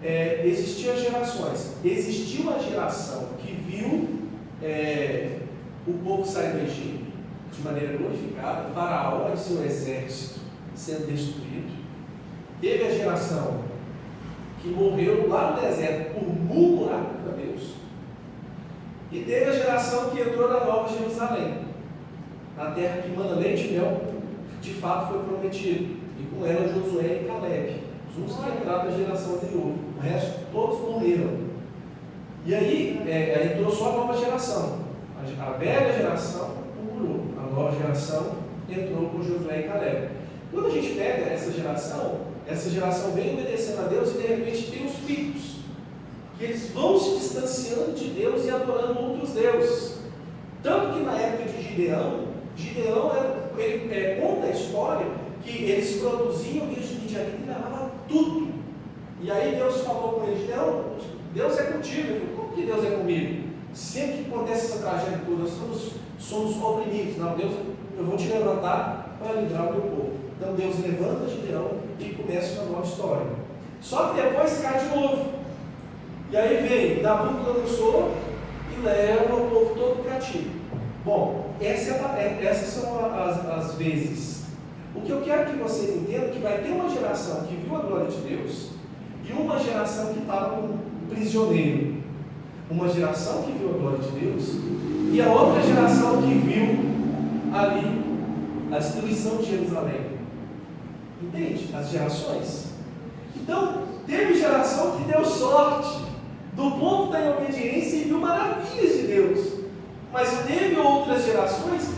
existiam gerações. Existiu uma geração que viu o povo sair do Egito de maneira glorificada, Faraó e seu exército sendo destruído. Teve a geração que morreu lá no deserto por murmurar contra Deus. E teve a geração que entrou na Nova Jerusalém, na terra que mana leite e mel, de fato foi prometido. E com ela Josué e Caleb, os únicos que entraram da geração anterior. O resto, todos morreram. E aí entrou só a nova geração. A velha geração murmurou. A nova geração entrou com Josué e Caleb. Quando a gente pega essa geração vem obedecendo a Deus e de repente tem os filhos, que eles vão se distanciando de Deus e adorando outros deuses. Tanto que na época de Gideão ele conta a história que eles produziam vinho de midianita e levavam tudo. E aí Deus falou com eles: não, Deus é contigo. Ele falou: como que Deus é comigo? Sempre que acontece essa tragédia toda, nós somos oprimidos. Não, Deus, eu vou te levantar para livrar o meu povo. Então Deus levanta Gideão e começa uma nova história. Só que depois cai de novo. E aí vem Nabucodonosor e leva o povo todo cativo. Bom, essas são as vezes. O que eu quero que vocês entendam é que vai ter uma geração que viu a glória de Deus e uma geração que estava como prisioneiro. Uma geração que viu a glória de Deus e a outra geração que viu ali a destruição de Jerusalém. Entende? As gerações. Então, teve geração que deu sorte do povo estar em obediência e viu maravilhas de Deus. Mas teve outras gerações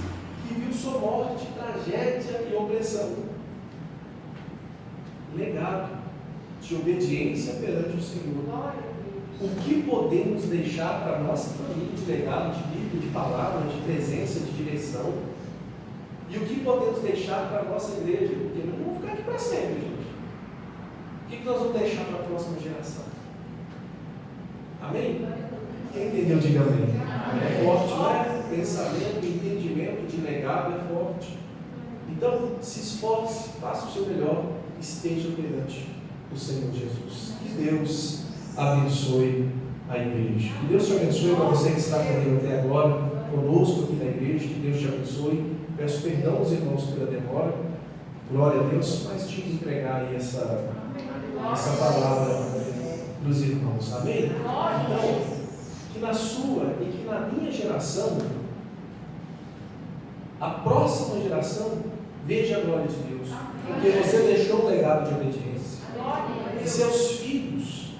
que viu sua morte, tragédia e opressão. Legado de obediência perante o Senhor. O que podemos deixar para a nossa família de legado, de Bíblia, de palavra, de presença, de direção? E o que podemos deixar para a nossa igreja? Porque nós não vamos ficar aqui para sempre, gente. O que nós vamos deixar para a próxima geração? Amém? Quem entendeu, diga amém. É forte, não é? Pensamento, entendimento de legado é forte. Então, se esforce, faça o seu melhor, esteja perante o Senhor Jesus. Que Deus abençoe a igreja. Que Deus te abençoe para você que está comigo até agora, conosco aqui na igreja. Que Deus te abençoe. Peço perdão aos irmãos pela demora. Glória a Deus, mas tinha que entregar aí essa palavra dos irmãos. Amém? Então, que na sua e que na minha geração, a próxima geração veja a glória de Deus, porque você deixou um legado de obediência. Que seus filhos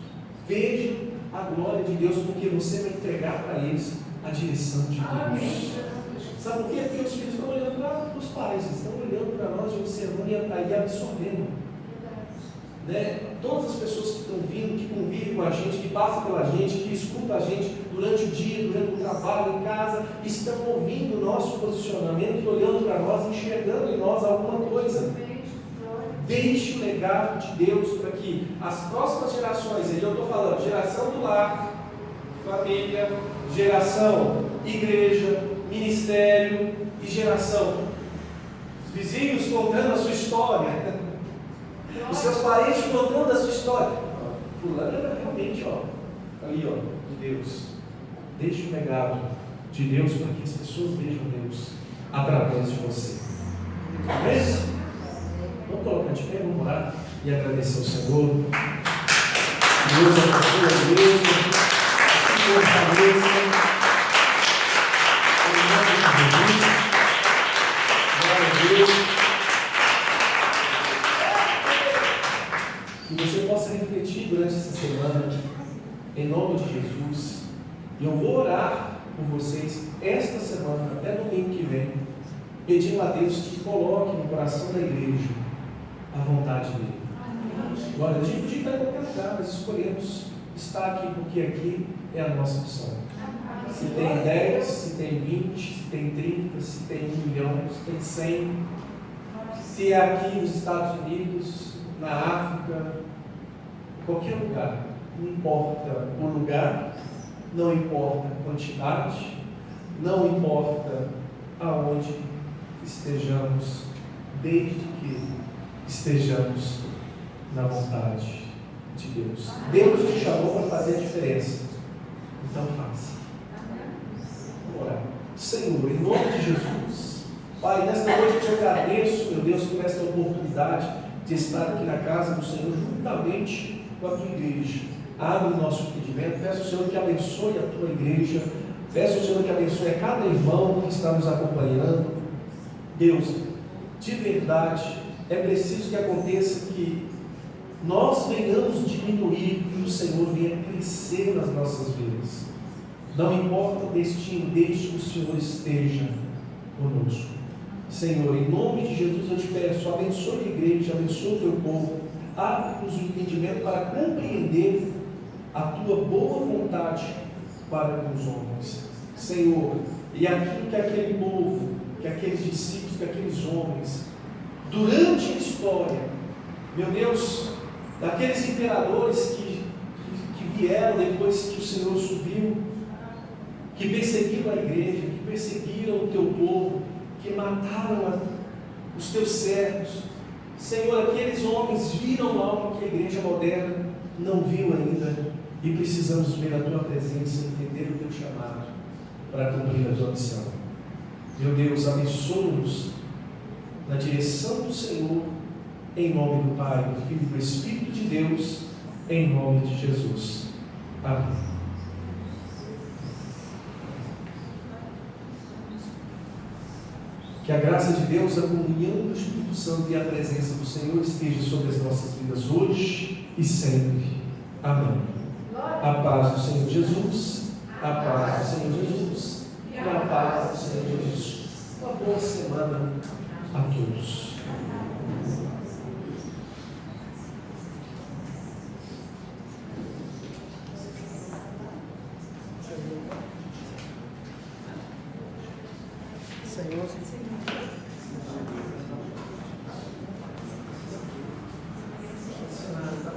vejam a glória de Deus, porque você vai entregar para eles a direção de Deus. Sabe por quê? Porque os filhos estão olhando para os pais, estão olhando para nós, observando e absorvendo. Né? Todas as pessoas que estão vindo, que convivem com a gente, que passam pela gente, que escutam a gente durante o dia, durante o trabalho, em casa, estão ouvindo o nosso posicionamento e olhando para nós, enxergando em nós alguma coisa. Deixe o legado de Deus para que as próximas gerações, e eu estou falando geração do lar, família, geração, igreja, ministério e geração, os vizinhos contando a sua história, os seus parentes contando a sua história. Fulano era realmente, ali, de Deus. Deixe o legado de Deus para que as pessoas vejam Deus através de você. Amém? Vamos colocar de pé, vamos orar e agradecer ao Senhor. Deus abençoe a igreja, que fortaleça, em nome de Jesus. Glória a Deus. Que você possa refletir durante essa semana, em nome de Jesus. E eu vou orar por vocês esta semana, até domingo que vem, pedindo a Deus que coloque no coração da igreja a vontade dele. Glória a Deus. Podia estar em qualquer lugar, mas escolhemos estar aqui, porque aqui é a nossa missão. Se tem 10, se tem 20, se tem 30, se tem 1 milhão, se tem 100, se é aqui nos Estados Unidos, na África, qualquer lugar, não importa o lugar, não importa a quantidade, não importa aonde estejamos, desde que estejamos na vontade de Deus. Deus te chamou para fazer a diferença, então faça. Vamos orar. Senhor, em nome de Jesus, Pai, nesta noite eu te agradeço, meu Deus, por esta oportunidade de estar aqui na casa do Senhor, juntamente com a tua igreja. Abre o nosso entendimento, peço ao Senhor que abençoe a tua igreja, peço ao Senhor que abençoe a cada irmão que está nos acompanhando. Deus, de verdade, é preciso que aconteça que nós venhamos diminuir e o Senhor venha crescer nas nossas vidas. Não importa o destino, desde que o Senhor esteja conosco. Senhor, em nome de Jesus eu te peço, abençoe a igreja, abençoe o teu povo, abre-nos o entendimento para compreender a tua boa vontade para com os homens. Senhor, e aquilo que aquele povo, que aqueles discípulos, que aqueles homens, durante a história, meu Deus, daqueles imperadores que vieram depois que o Senhor subiu, que perseguiram a igreja, que perseguiram o teu povo, que mataram os teus servos. Senhor, aqueles homens viram algo que a igreja moderna não viu ainda, e precisamos ver a tua presença e entender o teu chamado para cumprir a tua missão. Meu Deus, abençoa-nos na direção do Senhor, em nome do Pai, do Filho e do Espírito de Deus, em nome de Jesus. Amém. Que a graça de Deus, a comunhão do Espírito Santo e a presença do Senhor esteja sobre as nossas vidas hoje e sempre. Amém. A paz do Senhor Jesus, a paz do Senhor Jesus e a paz do Senhor Jesus. Uma boa semana a todos. Senhor,